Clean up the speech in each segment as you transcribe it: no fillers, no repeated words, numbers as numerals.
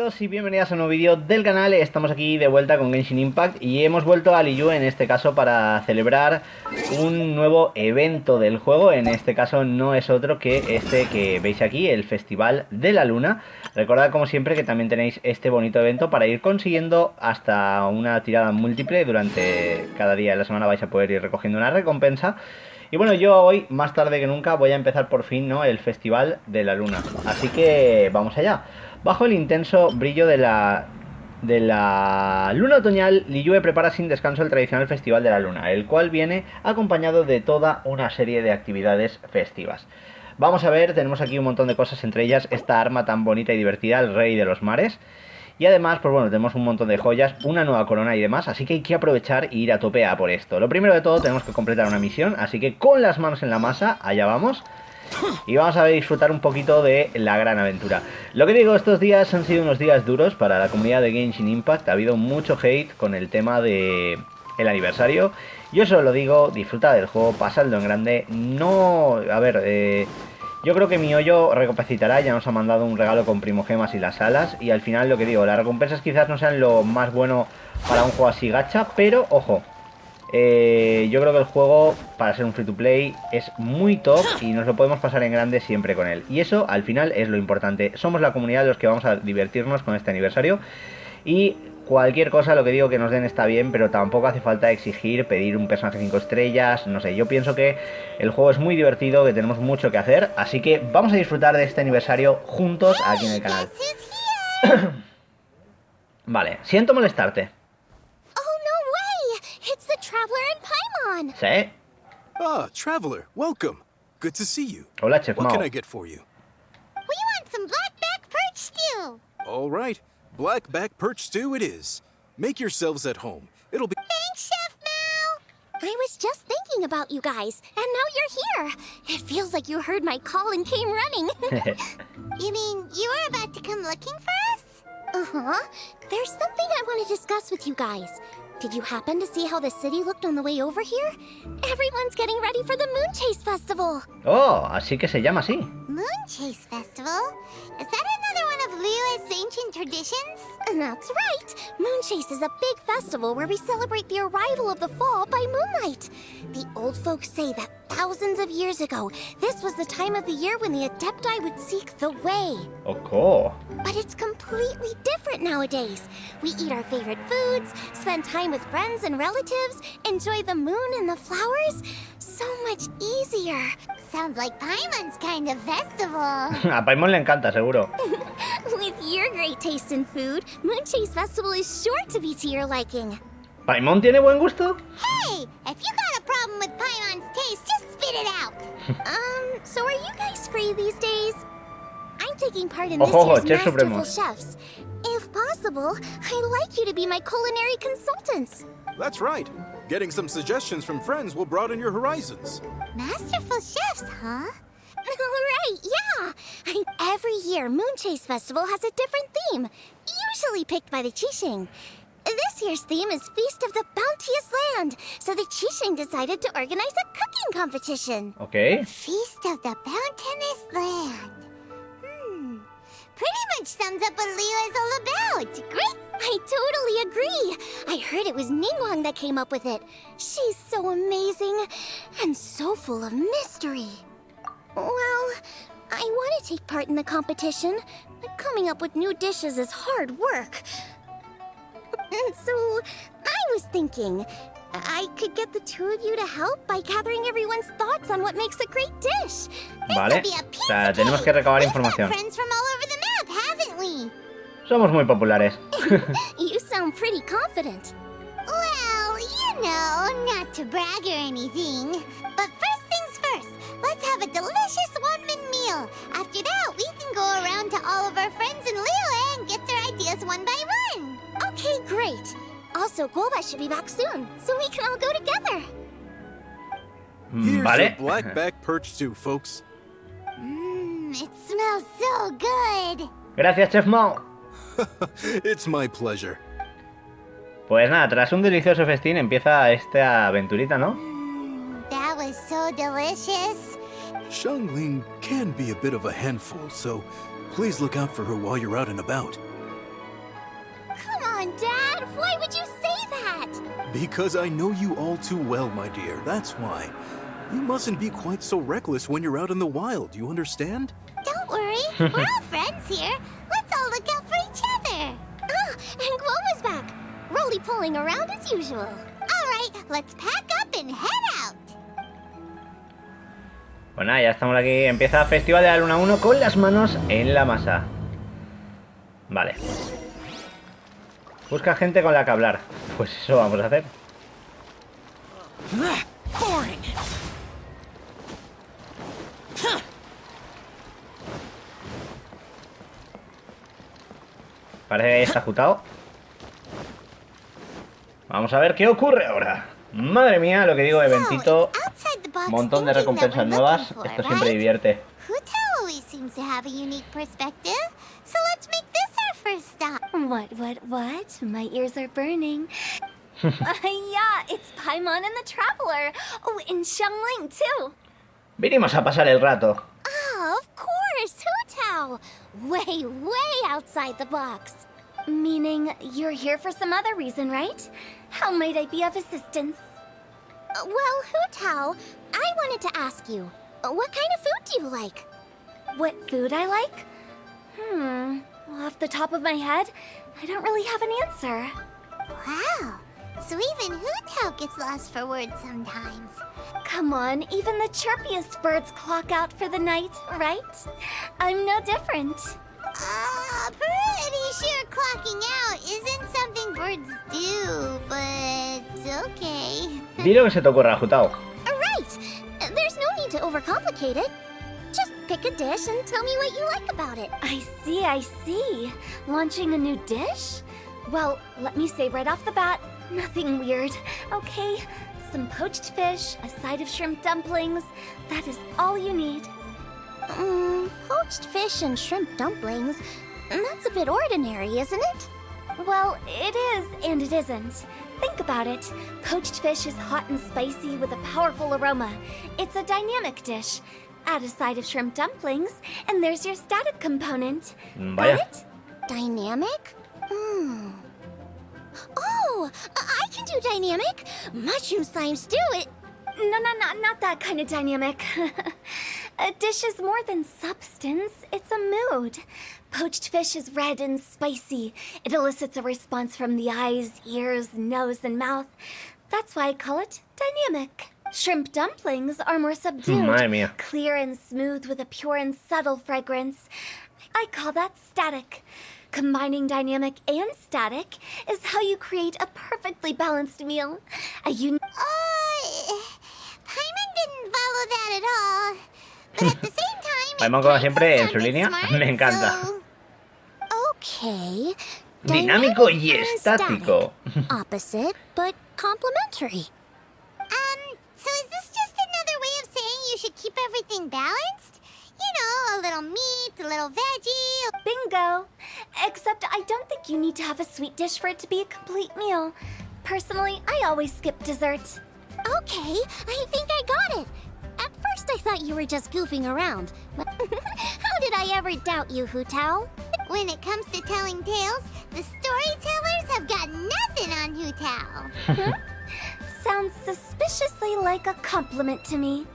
Bienvenidos y bienvenidas a un nuevo vídeo del canal. Estamos aquí de vuelta con Genshin Impact y hemos vuelto a Liyue en este caso para celebrar un nuevo evento del juego. En este caso no es otro que este que veis aquí, el Festival de la Luna. Recordad como siempre que también tenéis este bonito evento para ir consiguiendo hasta una tirada múltiple. Durante cada día de la semana vais a poder ir recogiendo una recompensa. Y bueno, yo hoy, más tarde que nunca, voy a empezar por fin, ¿no?, el Festival de la Luna. Así que vamos allá. Bajo el intenso brillo de la luna otoñal, Liyue prepara sin descanso el tradicional Festival de la Luna, el cual viene acompañado de toda una serie de actividades festivas. Vamos a ver, tenemos aquí un montón de cosas, entre ellas esta arma tan bonita y divertida, el Rey de los Mares. Y además, pues bueno, tenemos un montón de joyas, una nueva corona y demás, así que hay que aprovechar e ir a tope a por esto. Lo primero de todo, tenemos que completar una misión, así que con las manos en la masa, allá vamos. Y vamos a disfrutar un poquito de la gran aventura. Lo que digo, estos días han sido unos días duros para la comunidad de Genshin Impact. Ha habido mucho hate con el tema de el aniversario. Yo solo lo digo, disfruta del juego, pasadlo en grande. No, a ver, yo creo que mi hoyo recapacitará, ya nos ha mandado un regalo con primogemas y las alas. Y al final lo que digo, las recompensas quizás no sean lo más bueno para un juego así gacha, pero ojo. Yo creo que el juego, para ser un free to play, es muy top y nos lo podemos pasar en grande siempre con él. Y eso al final es lo importante. Somos la comunidad los que vamos a divertirnos con este aniversario. Y cualquier cosa, lo que digo que nos den está bien, pero tampoco hace falta exigir, pedir un personaje 5 estrellas. No sé, yo pienso que el juego es muy divertido, que tenemos mucho que hacer. Así que vamos a disfrutar de este aniversario juntos aquí en el canal. Vale, siento molestarte. ¿Sí? Ah, traveler, welcome. Good to see you. Hola, Chef What Mao. can I get for you? We want some blackback perch stew. All right, blackback perch stew it is. Make yourselves at home. It'll be... Thanks, Chef Mao. I was just thinking about you guys, and now you're here. It feels like you heard my call and came running. You mean you were about to come looking for us? Uh-huh. There's something I want to discuss with you guys. Did you happen to see how the city looked on the way over here? Everyone's getting ready for the Moon Chase Festival. Oh, así que se llama así. Moon Chase Festival? Is that another one of Liyue's ancient traditions? That's right. Moon Chase is a big festival where we celebrate the arrival of the fall by moonlight. The old folks say that thousands of years ago, this was the time of the year when the Adepti would seek the way. Okay. But it's completely different nowadays. We eat our favorite foods, spend time with friends and relatives, enjoy the moon and the flowers. So much easier. Sounds like Paimon's kind of festival. A Paimon le encanta, seguro. With your great taste in food, Moon Chase Festival is sure to be to your liking. ¿Paimon tiene buen gusto? Hey, if you got a problem with Paimon's taste, just spit it out. So are you guys free these days? I'm taking part in this year's Masterful Chefs. If possible, I'd like you to be my culinary consultants. That's right. Getting some suggestions from friends will broaden your horizons. Masterful Chefs, huh? Right, yeah. Every year, Moon Chase Festival has a different theme, usually picked by the Qixing. This year's theme is Feast of the Bounteous Land, so the Qixing decided to organize a cooking competition. Okay. Feast of the Bounteous Land. Pretty much sums up what Liyue is all about. Great! I totally agree. I heard it was Ningguang that came up with it. She's so amazing and so full of mystery. Well, I want to take part in the competition, but coming up with new dishes is hard work. So, I was thinking, I could get the two of you to help by gathering everyone's thoughts on what makes a great dish. Vale, o sea, tenemos que recabar información. Somos muy populares. You sound pretty confident. Well, you know, not to brag or anything. But first things first, let's have a delicious one-man meal. After that, we can go around to all of our friends in Liyue and get their ideas one by one. Okay, great. Also, Golba should be back soon, so we can all go together. Here's Vale. your blackback perch stew, folks. It smells so good. Gracias, Chef Mao. It's my pleasure. Pues nada, tras un delicioso festín empieza esta aventurita, ¿no? That was so delicious. Xianling can be a bit of a handful, so please look out for her while you're out and about. Because I know you all too well, my dear, that's why. You mustn't be quite so reckless when you're out in the wild, you understand? Don't worry, we're all friends here. Let's all look out for each other. Ah, and Quo was back, roly-poling around as usual. All right, let's pack up and head out. Pues nada, ya estamos aquí. Empieza Festival de la Luna 1 con las manos en la masa. Vale. Busca gente con la que hablar. Pues eso vamos a hacer. Parece que ahí está Jutao. Vamos a ver qué ocurre ahora. Madre mía, lo que digo, eventito. Montón de recompensas nuevas. Esto siempre divierte. Jutao always seems to have a unique perspective, so let's make this our first stop. What? My ears are burning. Yeah, it's Paimon and the Traveler. Oh, and Xianling too. Vinimos a pasar el rato. Oh, of course, Jutao. Way outside the box. Meaning you're here for some other reason, right? How might I be of assistance? Well, Jutao, I wanted to ask you, what kind of food do you like? What food I like? Well, off the top of my head, I don't really have an answer. Wow, so even Jutao gets lost for words sometimes. Come on, even the chirpiest birds clock out for the night, right? I'm no different. Pretty sure clocking out isn't something birds do, but okay. Di lo que se te ocurra, Jutao. Right! There's no need to overcomplicate it. Just pick a dish and tell me what you like about it. I see. Launching a new dish? Well, let me say right off the bat, nothing weird, okay? Some poached fish, a side of shrimp dumplings. That is all you need. Poached fish and shrimp dumplings? That's a bit ordinary, isn't it? Well, it is and it isn't. Think about it. Poached fish is hot and spicy with a powerful aroma. It's a dynamic dish. Add a side of shrimp dumplings, and there's your static component. Vaya. Got it? Dynamic? Oh, I can do dynamic. Mushroom slime stew it. No, not that kind of dynamic. A dish is more than substance, it's a mood. Poached fish is red and spicy. It elicits a response from the eyes, ears, nose, and mouth. That's why I call it dynamic. Shrimp dumplings are more subdued, Madre mía. clear and smooth with a pure and subtle fragrance. I call that static. Combining dynamic and static is how you create a perfectly balanced meal. Paimon didn't follow that at all. But at the same time, Paimon, como siempre, en su línea. Me encanta. Okay. Dinámico Dynamic y and estático. static. Opposite, but complementary. So is this just another way of saying you should keep everything balanced? You know, a little meat, a little veggie. Bingo! Except I don't think you need to have a sweet dish for it to be a complete meal. Personally, I always skip dessert. Okay, I think I got it. At first I thought you were just goofing around. How did I ever doubt you, Jutao? When it comes to telling tales, the storytellers have got nothing on Jutao. Sounds suspiciously like a compliment to me.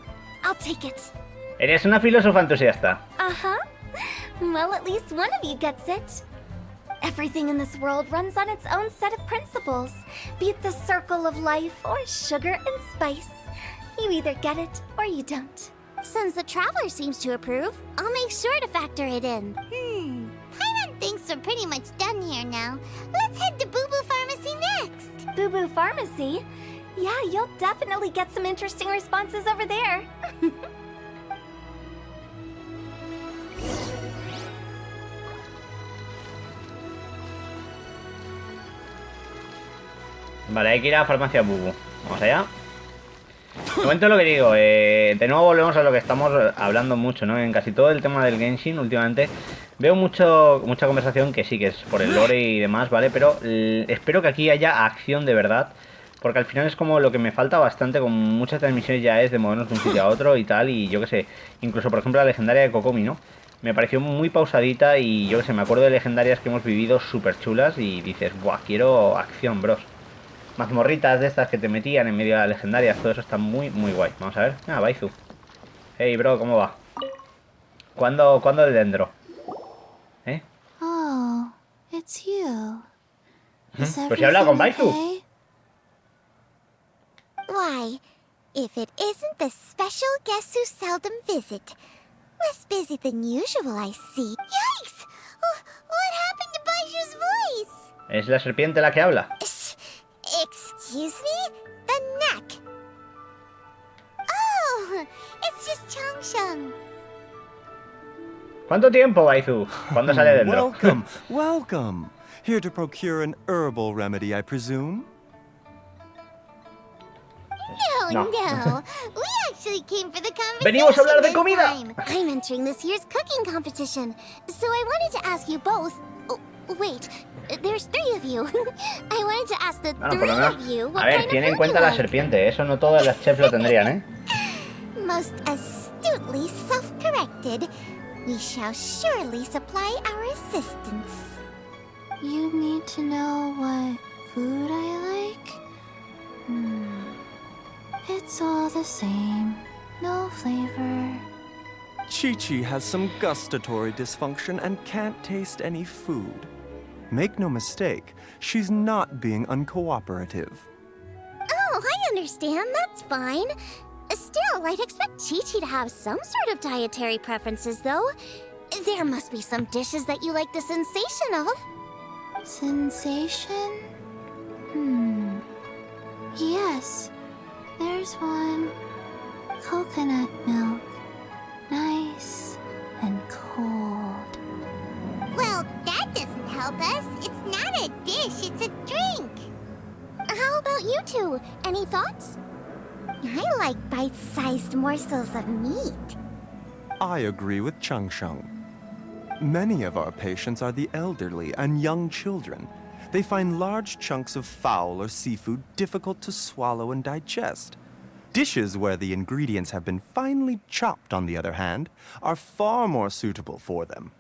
I'll take it. Eres una filósofa entusiasta. Uh-huh. Well, at least one of you gets it. Everything in this world runs on its own set of principles, be it the circle of life or sugar and spice. You either get it or you don't. Since the Traveler seems to approve, I'll make sure to factor it in. Paimon thinks we're pretty much done here now. Let's head to Boo Boo Pharmacy next. Boo Boo Pharmacy? Yeah, you'll definitely get some interesting responses over there. Vale, hay que ir a la farmacia Bubu. Vamos allá. De momento lo que digo, de nuevo volvemos a lo que estamos hablando mucho, ¿no? En casi todo el tema del Genshin últimamente veo mucha conversación que sí, que es por el lore y demás, ¿vale? Pero espero que aquí haya acción de verdad, porque al final es como lo que me falta bastante con muchas transmisiones ya es de movernos de un sitio a otro y tal, y yo que sé, incluso por ejemplo la legendaria de Kokomi, ¿no? Me pareció muy pausadita y yo que sé, me acuerdo de legendarias que hemos vivido súper chulas y dices, buah, quiero acción, bros. mazmorritas de estas que te metían en medio de las legendarias. Todo eso está muy, muy guay. Vamos a ver. Ah, Baizu. Hey, bro, ¿cómo va? ¿Cuándo el dendro? ¿Eh? Oh, it's you. Is Pues si habla con everything Baizu. okay? Why, if it isn't the special guests who seldom visit. Less busy than usual, I see. Yikes! What happened to Baishu's voice? ¿Es la serpiente la que habla? Excuse me? The neck. Oh, it's just Changsheng. ¿Cuánto tiempo, Baizu? ¿Cuándo sale dentro? Welcome, welcome. Here to procure an herbal remedy, I presume? No, No. no. We actually came for the conversation. Venimos a hablar de this comida. time. I'm entering this year's cooking competition, so I wanted to ask you both. Oh, wait, there's 3 of you. I wanted to ask the Bueno, 3 por lo menos. of you what A ver, kind tiene of en food cuenta you la like. serpiente. Eso no todas las chefs lo tendrían, ¿eh? Most astutely self-corrected. We shall surely supply our assistance. You need to know what food I like? It's all the same. No flavor. Chi-Chi has some gustatory dysfunction and can't taste any food. Make no mistake, she's not being uncooperative. Oh, I understand. That's fine. Still, I'd expect Chi-Chi to have some sort of dietary preferences, though. There must be some dishes that you like the sensation of. Sensation? Yes. There's one. Coconut milk. Nice and cold. Well, that doesn't help us. It's not a dish, it's a drink. How about you two? Any thoughts? I like bite-sized morsels of meat. I agree with Changsheng. Many of our patients are the elderly and young children. They find large chunks of fowl or seafood difficult to swallow and digest. Dishes where the ingredients have been finely chopped, on the other hand, are far more suitable for them.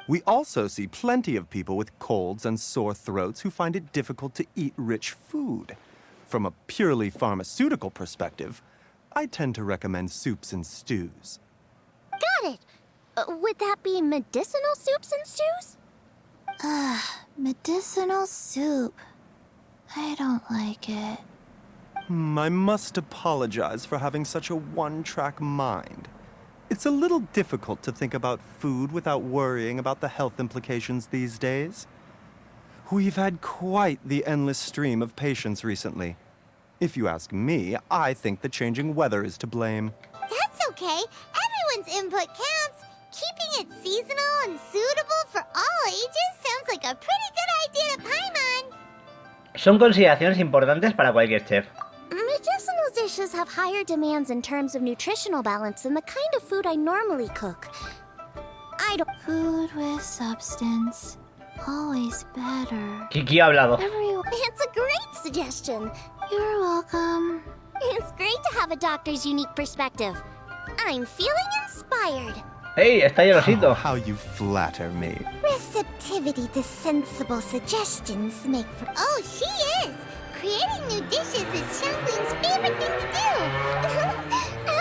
We also see plenty of people with colds and sore throats who find it difficult to eat rich food. From a purely pharmaceutical perspective, I tend to recommend soups and stews. Got it. Would that be medicinal soups and stews? Medicinal soup. I don't like it. I must apologize for having such a one-track mind. It's a little difficult to think about food without worrying about the health implications these days. We've had quite the endless stream of patients recently. If you ask me, I think the changing weather is to blame. That's okay. Everyone's input counts. Keeping it seasonal and suitable for all ages sounds like a pretty good idea to Paimon. Son consideraciones importantes para cualquier chef. Medicinal dishes have higher demands in terms of nutritional balance than the kind of food I normally cook. I don't... Food with substance. Always better. Kiki ha hablado. It's a great suggestion. You're welcome. It's great to have a doctor's unique perspective. I'm feeling inspired. ¡Ey! Está ahí el osito. Oh, how you flatter me. Receptivity to sensible suggestions make for... Oh, she is! Creating new dishes is Xiangling's favorite thing to do.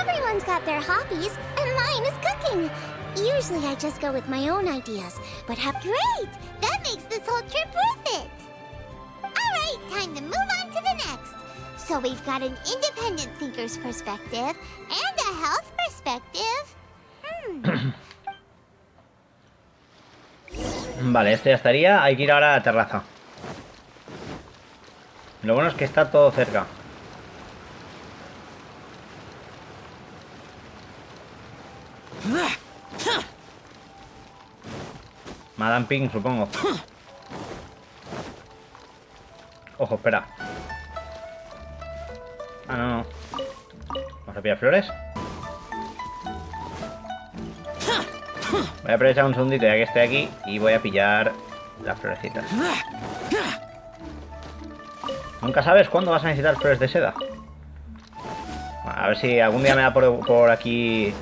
Everyone's got their hobbies, and mine is cooking. Usually I just go with my own ideas, but great! That makes this whole trip worth it. Alright, time to move on to the next. So we've got an independent thinker's perspective and a health perspective. Vale, este ya estaría. Hay que ir ahora a la terraza. Lo bueno es que está todo cerca. Madame Ping, supongo. Ojo, espera. Ah, no. Vamos a pillar flores. Voy a aprovechar un segundito ya que estoy aquí y voy a pillar las florecitas. Nunca sabes cuándo vas a necesitar flores de seda. A ver si algún día me da por aquí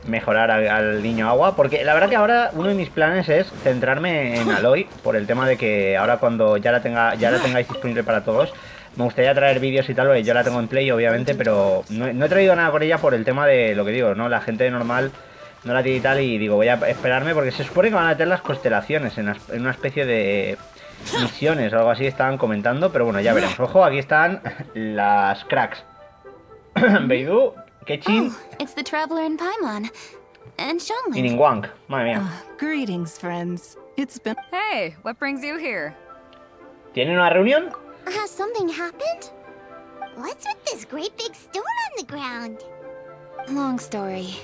mejorar al niño agua, porque la verdad que ahora uno de mis planes es centrarme en Aloy, por el tema de que ahora cuando ya la tengáis disponible para todos, me gustaría traer vídeos y tal, porque yo la tengo en Play obviamente, pero no he traído nada por ella por el tema de lo que digo, ¿no? La gente normal no la tiene y tal, y digo, voy a esperarme porque se supone que van a tener las constelaciones en una especie de misiones o algo así, estaban comentando, pero bueno, ya veremos. Ojo, aquí están las cracks. Beidou, Kechin It's the traveler in Paimon. And y Xianling. Ningguang. Madre mía. Greetings, friends. It's been. Hey, what brings you here? ¿Tienen una reunión? Has something happened? What's with this great big stone on the ground? Long story.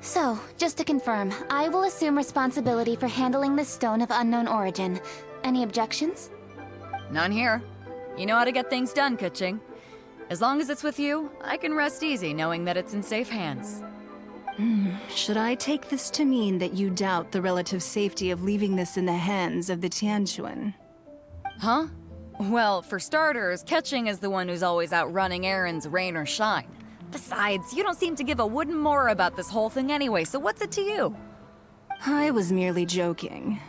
So, just to confirm, I will assume responsibility for handling this stone of unknown origin. Any objections? None here. You know how to get things done, Kuching. As long as it's with you, I can rest easy knowing that it's in safe hands. Should I take this to mean that you doubt the relative safety of leaving this in the hands of the Tianquan? Huh? Well, for starters, Kuching is the one who's always out running errands, rain or shine. Besides, you don't seem to give a wooden more about this whole thing anyway, so what's it to you? I was merely joking.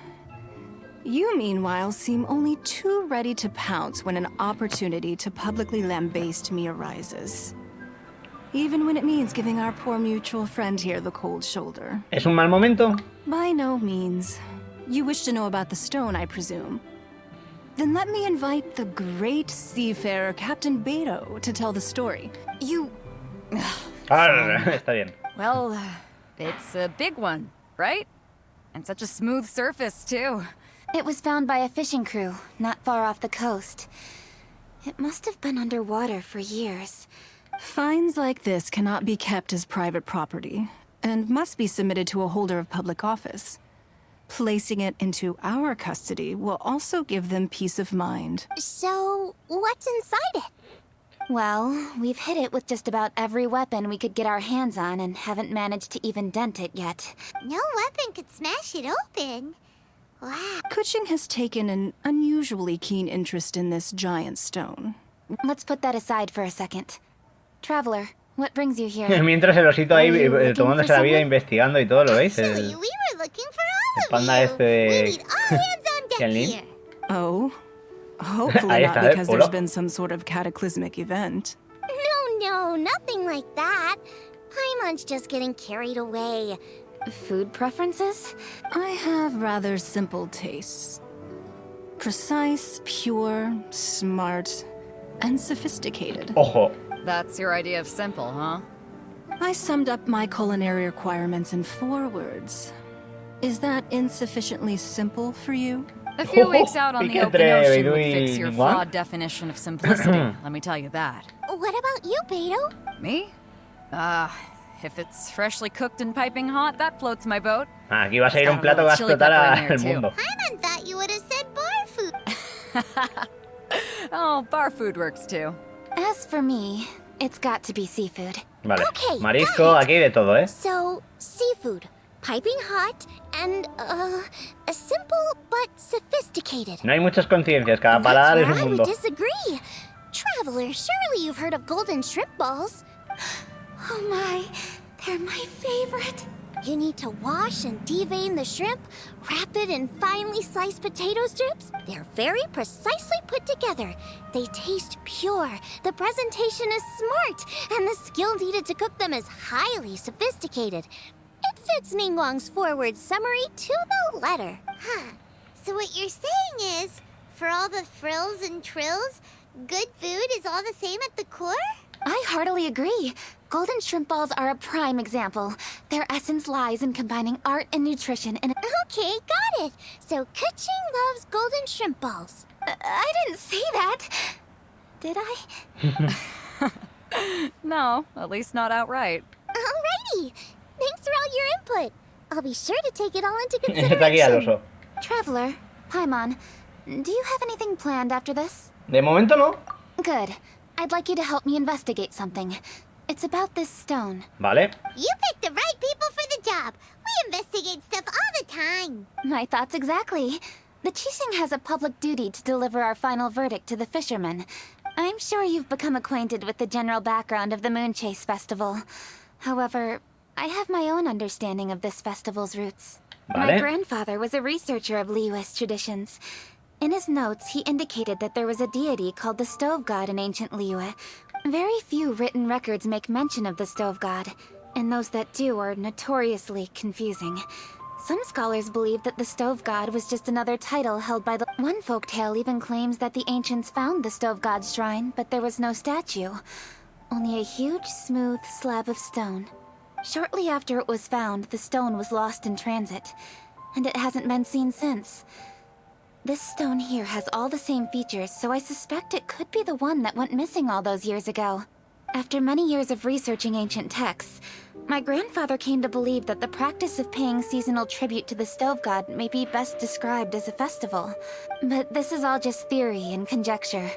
You, meanwhile, seem only too ready to pounce when an opportunity to publicly lambaste me arises. Even when it means giving our poor mutual friend here the cold shoulder. ¿Es un mal momento? By no means. You wish to know about the stone, I presume. Then let me invite the great seafarer Captain Bato to tell the story. You... Está bien. Well, it's a big one, right? And such a smooth surface, too. It was found by a fishing crew, not far off the coast. It must have been underwater for years. Finds like this cannot be kept as private property, and must be submitted to a holder of public office. Placing it into our custody will also give them peace of mind. So, what's inside it? Well, we've hit it with just about every weapon we could get our hands on and haven't managed to even dent it yet. No weapon could smash it open. Wow. Kuching has taken an unusually keen interest in this giant stone. Let's put that aside for a second. Traveler, what brings you here? Mientras el osito ahí tomándose la vida someone? investigando y todo, ¿lo veis? Actually, El we were looking for all el panda of you. este de We need all hands on deck Xianling. here. Oh? Hopefully Ahí not está, because hola. there's been some sort of cataclysmic event. No, nothing like that. Paimon's just getting carried away. Food preferences? I have rather simple tastes. Precise, pure, smart, and sophisticated. Ojo. That's your idea of simple, huh? I summed up my culinary requirements in 4 words. Is that insufficiently simple for you? A few weeks out on the Pique open entre ocean would Beidou fix y your Ningguang. flawed definition of simplicity, let me tell you that. What about you, Beto? Me? If it's freshly cooked and piping hot, that floats my boat. Aquí va a salir un plato que va a explotar al mundo. Paimon thought you would have said bar food. Oh, bar food works too. As for me, it's got to be seafood. Vale. Okay, Marisco, got it. aquí hay de todo, ¿eh? So, seafood, piping hot, and, a simple but sophisticated. No hay muchas coincidencias, cada paladar That's es where un I would mundo. disagree. Traveler, surely you've heard of golden shrimp balls. Oh my, they're my favorite. You need to wash and devein the shrimp, wrap it in finely sliced potato strips. They're very precisely put together. They taste pure, the presentation is smart, and the skill needed to cook them is highly sophisticated. It fits Ningguang's forward summary to the letter. Huh. So what you're saying is, for all the frills and trills, good food is all the same at the core? I heartily agree. Golden shrimp balls are a prime example. Their essence lies in combining art and nutrition in Okay, got it. So Kuching loves golden shrimp balls. I didn't say that. Did I? No, at least not outright. Alrighty. Thanks for all your input. I'll be sure to take it all into Está aquí al consideration. oso. Traveler, Paimon, do you have anything planned after this? De momento no. Good. I'd like you to help me investigate something. It's about this stone. Vale. You picked the right people for the job. We investigate stuff all the time. My thoughts exactly. The Qixing has a public duty to deliver our final verdict to the fishermen. I'm sure you've become acquainted with the general background of the Moon Chase Festival. However, I have my own understanding of this festival's roots. Vale. My grandfather was a researcher of Liyue's traditions. In his notes, he indicated that there was a deity called the Stove God in ancient Liyue. Very few written records make mention of the Stove God, and those that do are notoriously confusing. Some scholars believe that the Stove God was just another title held by the... One folktale even claims that the ancients found the Stove God's shrine, but there was no statue. Only a huge, smooth slab of stone. Shortly after it was found, the stone was lost in transit, and it hasn't been seen since. This stone here has all the same features, so I suspect it could be the one that went missing all those years ago. After many years of researching ancient texts, my grandfather came to believe that the practice of paying seasonal tribute to the Stove God may be best described as a festival. But this is all just theory and conjecture.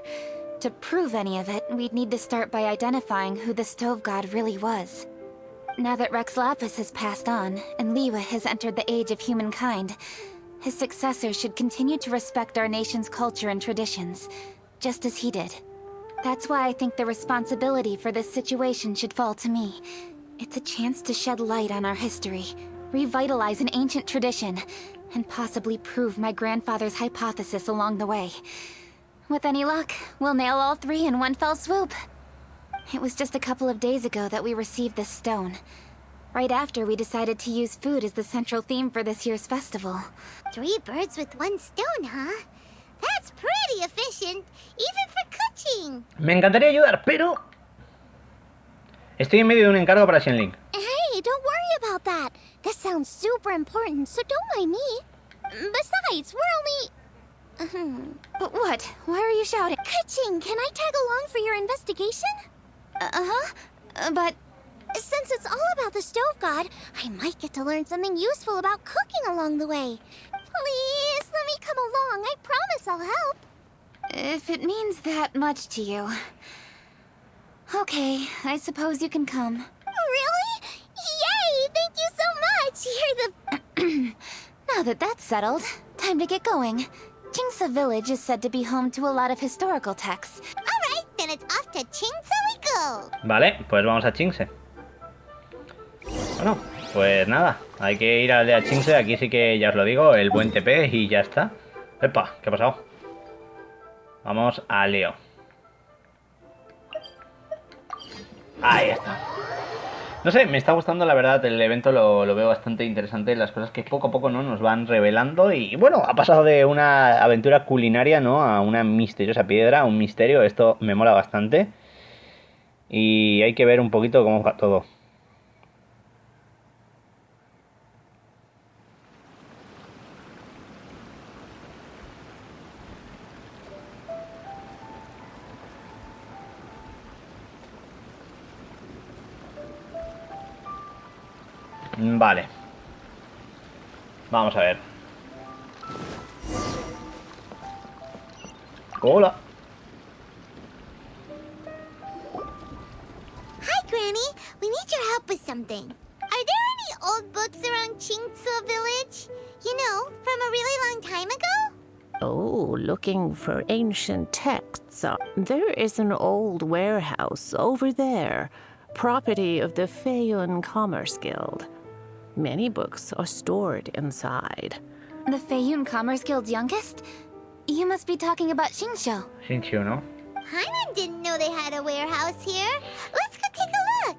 To prove any of it, we'd need to start by identifying who the Stove God really was. Now that Rex Lapis has passed on, and Liyue has entered the age of humankind, his successors should continue to respect our nation's culture and traditions, just as he did. That's why I think the responsibility for this situation should fall to me. It's a chance to shed light on our history, revitalize an ancient tradition, and possibly prove my grandfather's hypothesis along the way. With any luck, we'll nail all three in one fell swoop. It was just a couple of days ago that we received this stone. Right after we decided to use food as the central theme for this year's festival. 3 birds with 1 stone, huh? That's pretty efficient, even for cooking. Me encantaría ayudar, pero... Estoy en medio de un encargo para Xianling. Hey, don't worry about that. This sounds super important, so don't mind me. Besides, we're only... What? Why are you shouting? Kaching, can I tag along for your investigation? But... Since it's all about the Stove God, I might get to learn something useful about cooking along the way. Please, let me come along. I promise I'll help. If it means that much to you. Okay, I suppose you can come. Really? Yay! Thank you so much! You're the... Now that that's settled, time to get going. Jingsa Village is said to be home to a lot of historical texts. Alright, then it's off to Jingsa we go! Vale, pues vamos a Qingse. Bueno, pues nada, hay que ir al de Qingse. Aquí sí que ya os lo digo, el buen TP y ya está. Epa, ¿qué ha pasado? Vamos a Leo. Ahí está. No sé, me está gustando la verdad el evento, lo veo bastante interesante, las cosas que poco a poco no nos van revelando. Y bueno, ha pasado de una aventura culinaria, ¿no?, a una misteriosa piedra, un misterio. Esto me mola bastante. Y hay que ver un poquito cómo va todo. Vale. Vamos a ver. Hola. Hi, Granny. We need your help with something. Are there any old books around Jingsa Village? You know, from a really long time ago? Oh, looking for ancient texts. There is an old warehouse over there, property of the Feiyun Commerce Guild. Many books are stored inside. The Feiyun Commerce Guild's youngest? You must be talking about Xingqiu. Xingqiu, ¿no? Paimon didn't know they had a warehouse here. Let's go take a look.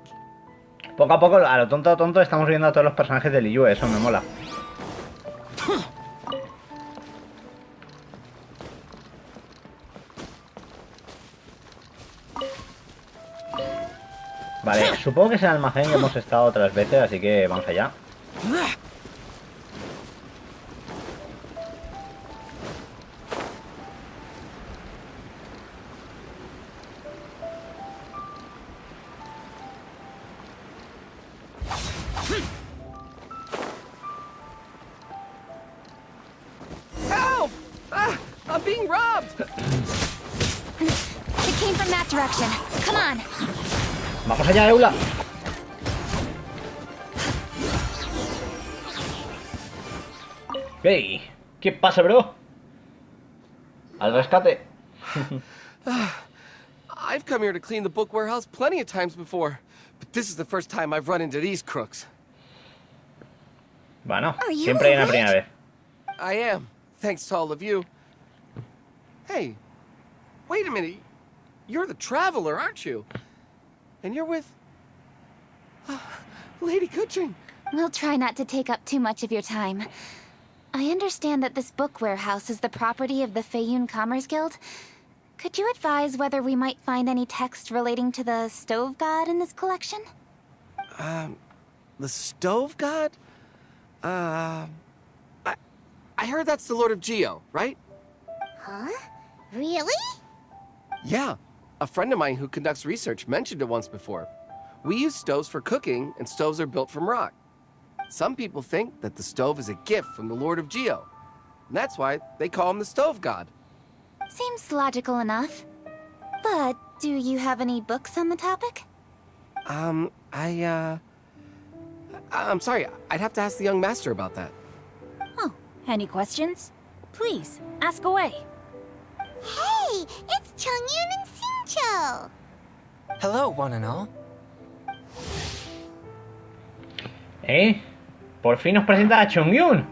Poco a poco, a lo tonto, estamos viendo a todos los personajes de Liyue. Eso me mola. Vale, supongo que es el almacén que hemos estado otras veces, así que vamos allá. Help! I'm being robbed! It came from that direction. Come on. Vamos allá, Eula. Hey, ¿qué pasa, bro? Al rescate. I've come here to clean the book warehouse plenty of times before, but this is the first time I've run into these crooks. Bueno, Are you siempre hay una alright? primera vez. I am, thanks to all of you. Hey, wait a minute. You're the traveler, aren't you? And you're with... Lady Kuching. We'll try not to take up too much of your time. I understand that this book warehouse is the property of the Feiyun Commerce Guild. Could you advise whether we might find any text relating to the stove god in this collection? The stove god? I heard that's the Lord of Geo, right? Huh? Really? Yeah. A friend of mine who conducts research mentioned it once before. We use stoves for cooking, and stoves are built from rock. Some people think that the stove is a gift from the Lord of Geo. And that's why they call him the stove god. Seems logical enough. But do you have any books on the topic? I'm sorry, I'd have to ask the young master about that. Oh, any questions? Please, ask away. Hey, it's Chongyun and Xingqiu! Hello, one and all. Por fin nos presenta a Chongyun.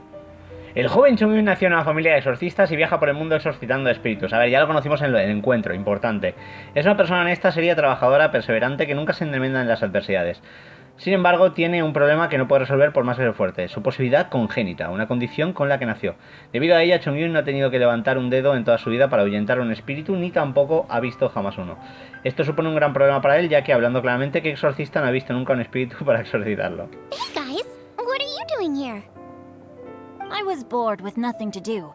El joven Chongyun nació en una familia de exorcistas y viaja por el mundo exorcitando espíritus. A ver, ya lo conocimos en el encuentro, importante. Es una persona honesta, seria, trabajadora, perseverante, que nunca se enmienda en las adversidades. Sin embargo, tiene un problema que no puede resolver por más que se esfuerce: su posesividad congénita, una condición con la que nació. Debido a ella, Chongyun no ha tenido que levantar un dedo en toda su vida para ahuyentar un espíritu, ni tampoco ha visto jamás uno. Esto supone un gran problema para él, ya que, hablando claramente, ¿qué exorcista no ha visto nunca un espíritu para exorcitarlo? Hey guys, what are you doing here? I was bored with nothing to do,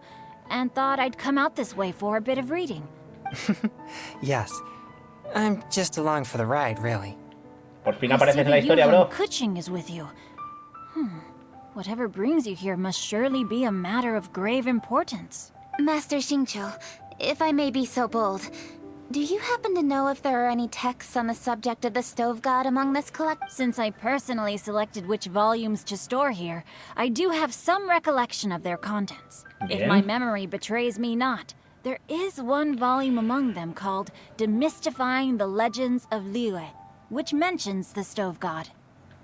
and thought I'd come out this way for a bit of reading. Yes. I'm just along for the ride, really. Por fin I see apareces en la that historia, bro. Kuching is with you. Whatever brings you here must surely be a matter of grave importance. Master Xingqiu, if I may be so bold, do you happen to know if there are any texts on the subject of the stove god among this collection? Since I personally selected which volumes to store here, I do have some recollection of their contents. If Bien. my memory betrays me not, there is one volume among them called Demystifying the Legends of Liyue, which mentions the stove god.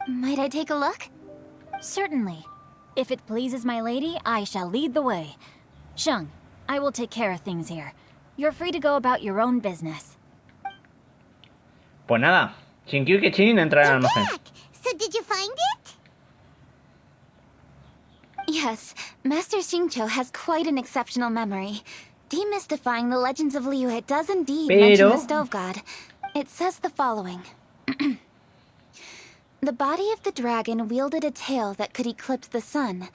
Might I take a look? Certainly. If it pleases my lady, I shall lead the way. Sheng, I will take care of things here. You're free to go about your own business. Pues nada, Shinkyu y Kechin entran al almacén. Back! So did you find it? Yes, Master Xingqiu has quite an exceptional memory. Demystifying the legends of Liyue does indeed mention the stove god. It says the following. The body of the dragon wielded a tail that could eclipse the sun,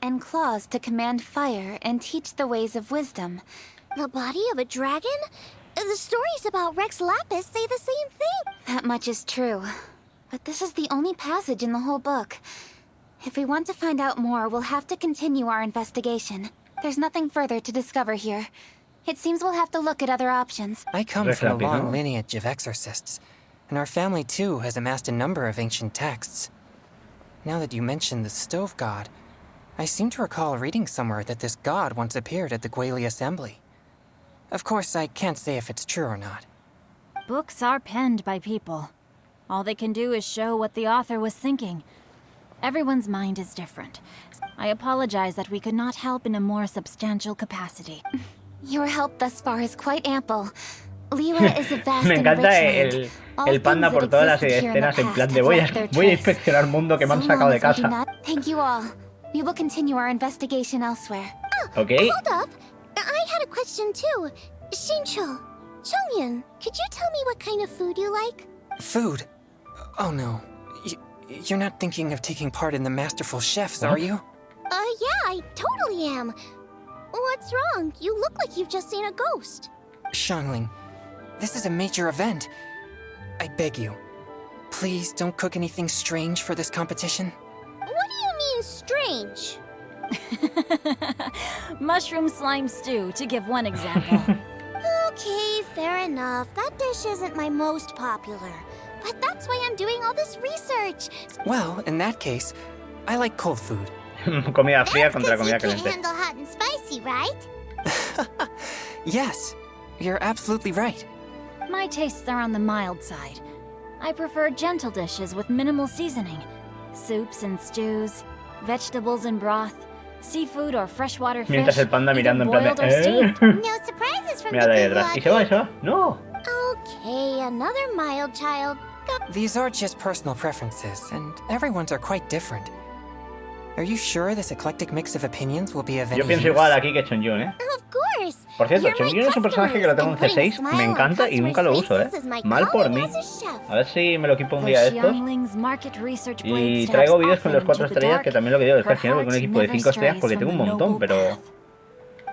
and claws to command fire and teach the ways of wisdom. The body of a dragon? The stories about Rex Lapis say the same thing. That much is true. But this is the only passage in the whole book. If we want to find out more, we'll have to continue our investigation. There's nothing further to discover here. It seems we'll have to look at other options. I come Rex from a Lapis, long no? lineage of exorcists, and our family too has amassed a number of ancient texts. Now that you mention the stove god, I seem to recall reading somewhere that this god once appeared at the Guili Assembly. Of course, I can't say if it's true or not. Books are penned by people. All they can do is show what the author was thinking. Everyone's mind is different. I apologize that we could not help in a more substantial capacity. Your help thus far is quite ample. Liyue is a vast Me and encanta rich land. All el panda things por that todas las existed here in the escenas en past plan de have voy left their a trace. inspeccionar el mundo que me han So sacado long de as we do casa. not- Thank you all. We will continue our investigation elsewhere. Ok. Hold up. I had a question too. Xingqiu, Chongyun, could you tell me what kind of food you like? Food? Oh no. You're not thinking of taking part in the Masterful Chefs, are you? Yeah, I totally am. What's wrong? You look like you've just seen a ghost. Xianling, this is a major event. I beg you, please don't cook anything strange for this competition. What do you mean strange? Mushroom slime stew, to give one example. Okay, fair enough. That dish isn't my most popular. But that's why I'm doing all this research. Well, in that case, I like cold food. Comida fría That's contra 'cause you comida can't caliente. handle hot and spicy, right? Yes, you're absolutely right. My tastes are on the mild side. I prefer gentle dishes with minimal seasoning. Soups and stews, vegetables and broth, seafood or freshwater fish, Mientras el panda either mirando en plan boiled or de... steamed. No surprises from Mira the de good detrás. Y se va, y se va. ¡No! Okay, another mild child. These are just personal preferences, and everyone's are quite different. Are you sure this eclectic mix of opinions will be of any Yo pienso use? igual aquí que Chongyun, ¿eh? Of course. Por cierto, You're my Chongyun es un personaje que lo tengo en customers, and C6, putting a me smile on encanta y nunca lo customers' uso, ¿eh? faces is my Mal por calling mí. as a chef. A ver si me lo equipo un For día de estos. Xianling's market research Y blade traigo stabs vídeos con los often 4 into the estrellas, dark, que también lo que digo, es que her al final voy con un heart equipo de never 5 estrellas strays porque from tengo un the montón, noble pero...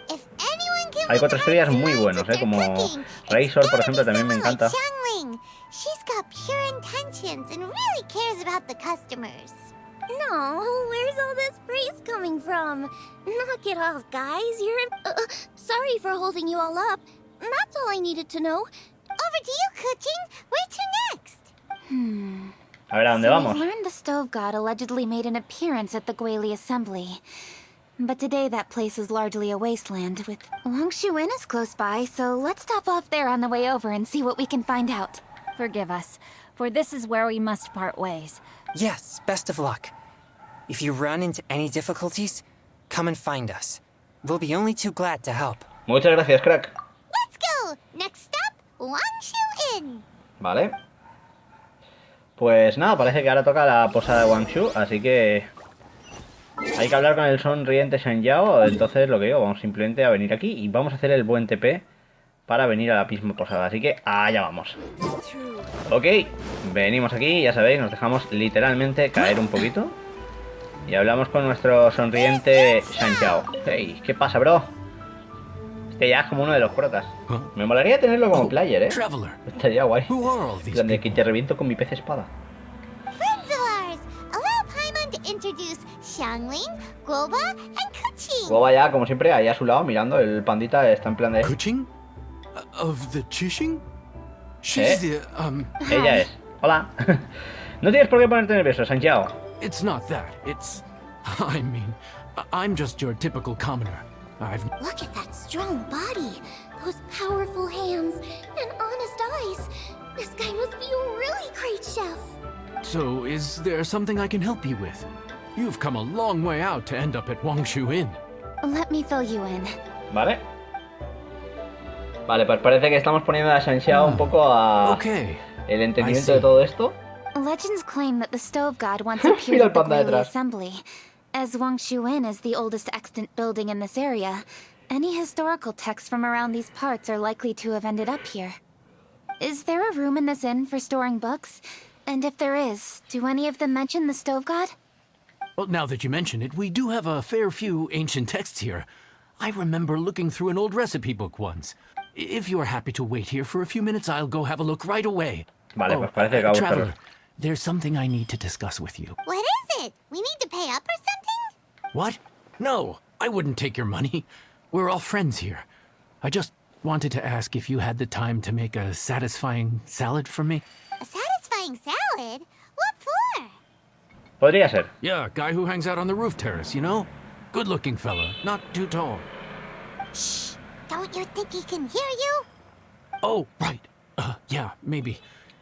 If path. anyone can Hay win 4 estrellas hearts and muy minds buenos, with their como cooking, Razor, it's por gotta ejemplo, be también me someone encanta. like Xianling. She's got pure intentions and really cares about the customers. No, where's all this praise coming from? Knock it off, guys. Sorry for holding you all up. That's all I needed to know. Over to you, Cooking. Where to next? A ver, ¿a dónde So vamos? we've learned the stove god allegedly made an appearance at the Guili assembly. But today that place is largely a wasteland, with Wangshu Inn is close by, so let's stop off there on the way over and see what we can find out. Forgive us, for this is where we must part ways. Yes, best of luck. If you run into any difficulties, come and find us. We'll be only too glad to help. Muchas gracias, crack. Let's go. Next stop, Wangshu Inn. Vale. Pues nada, parece que ahora toca la posada de Wangshu, así que... Hay que hablar con el sonriente Shangyao, entonces lo que digo, vamos simplemente a venir aquí y vamos a hacer el buen TP para venir a la misma posada, así que allá vamos. Ok, venimos aquí, ya sabéis, nos dejamos literalmente caer un poquito y hablamos con nuestro sonriente Shangyao. Hey, ¿qué pasa, bro? Este ya es como uno de los protas. Me molaría tenerlo como player, Traveler. Estaría guay. Who are all these Donde que people? te reviento con mi pez espada. Friends of ours. Allow Paimon to introduce Xianling, Guoba, and Kuching. Luego ya, como siempre, ahí a su lado mirando, el pandita está en plan de... Kuching? Of the Chishing? She's the, Ella es. Hola. No tienes por qué ponerte nervioso, Santiago. It's not that. It's... I mean, I'm just your typical commoner. I've... Look at that strong body, those powerful hands, and honest eyes. This guy must be a really great chef. So, is there something I can help you with? You've come a long way out to end up at Wangshu Inn. Let me fill you in. Vale. Vale, pues parece que estamos poniendo a Sanxiao un poco a... Okay. El I entendimiento see. de todo esto. Legends claim that the stove god once Mira appeared el at the panda Guili detrás. assembly. As Wangshu Inn is the oldest extant building in this area, any historical texts from around these parts are likely to have ended up here. Is there a room in this inn for storing books? And if there is, do any of them mention the stove god? Well, now that you mention it, we do have a fair few ancient texts here. I remember looking through an old recipe book once. If you are happy to wait here for a few minutes, I'll go have a look right away. Vale, pues parece que va a Traveler, buscarlo. there's something I need to discuss with you. What is it? We need to pay up or something? What? No, I wouldn't take your money. We're all friends here. I just wanted to ask if you had the time to make a satisfying salad for me. A satisfying salad? What for? Podría ser. Yeah, guy who hangs out on the roof terrace, you know? Good-looking fella, not too tall. Shh! Don't you think he can hear you? Oh, right. Yeah, maybe.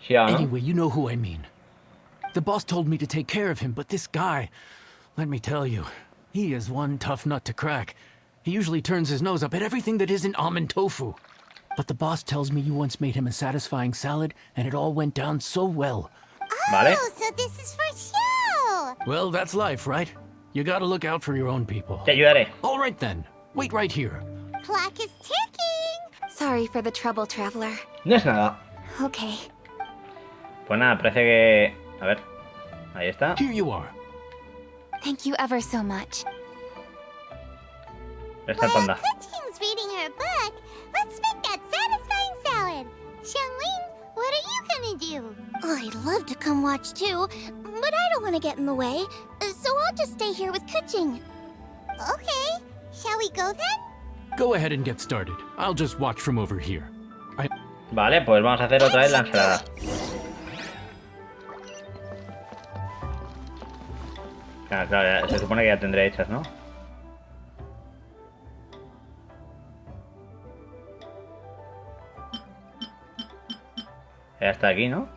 Xiao, ¿no? Anyway, you know who I mean. The boss told me to take care of him, but this guy, let me tell you, he is one tough nut to crack. He usually turns his nose up at everything that isn't almond tofu. But the boss tells me you once made him a satisfying salad, and it all went down so well. Vale. Oh, so this is for show! Well, that's life, right? You gotta look out for your own people. Te ayudaré. All right then, wait right here. Clock is ticking! Sorry for the trouble, traveler. No es nada. Okay. Pues nada, parece que... A ver. Ahí está. Here you are. Thank you ever so much. Está el While panda. Kuching's reading her book, let's make that satisfying salad. Xianling, what are you gonna do? I'd love to come watch too, but I don't want to get in the way, so I'll just stay here with Kuching. Okay, shall we go then? Go ahead and get started. I'll just watch from over here. Vale, pues vamos a hacer otra vez la ensalada. Claro, claro, se supone que ya tendré hechas, ¿no? Ya está aquí, ¿no?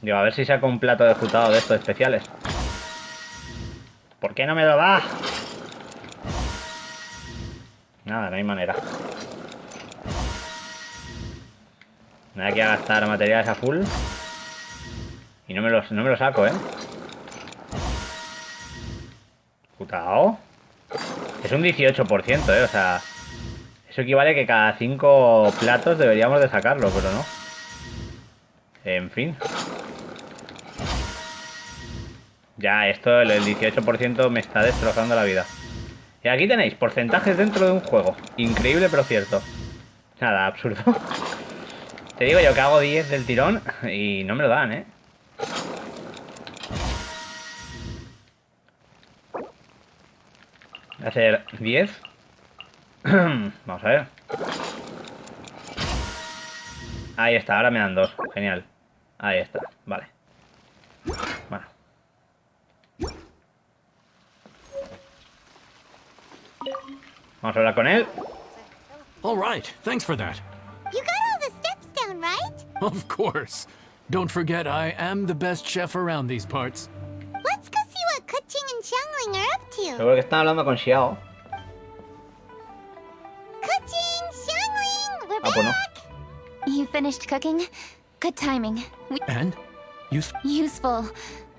Digo, a ver si saco un plato de jutado de estos especiales. ¿Por qué no me lo da? Nada, no hay manera. Me da que gastar materiales a full. Y no me lo saco, ¿eh? Jutao. Es un 18%, ¿eh? O sea... Eso equivale a que cada 5 platos deberíamos de sacarlo, pero no. En fin. Ya, esto, el 18% me está destrozando la vida. Y aquí tenéis, porcentajes dentro de un juego. Increíble, pero cierto. Nada, absurdo. Te digo yo que hago 10 del tirón y no me lo dan, ¿eh? Voy a hacer 10. Vamos a ver. Ahí está, ahora me dan 2. Genial. Ahí está, vale. Bueno. Vamos a hablar con él. All right, thanks for that. You got all the steps down, right? Of course. Don't forget, I am the best chef around these parts. Let's go see what Kuching and Xianling are up to. Seguro que están hablando con Xiao. Kuching, Xianling, we're Ah, pues no. back. You finished cooking? Good timing. And? Useful.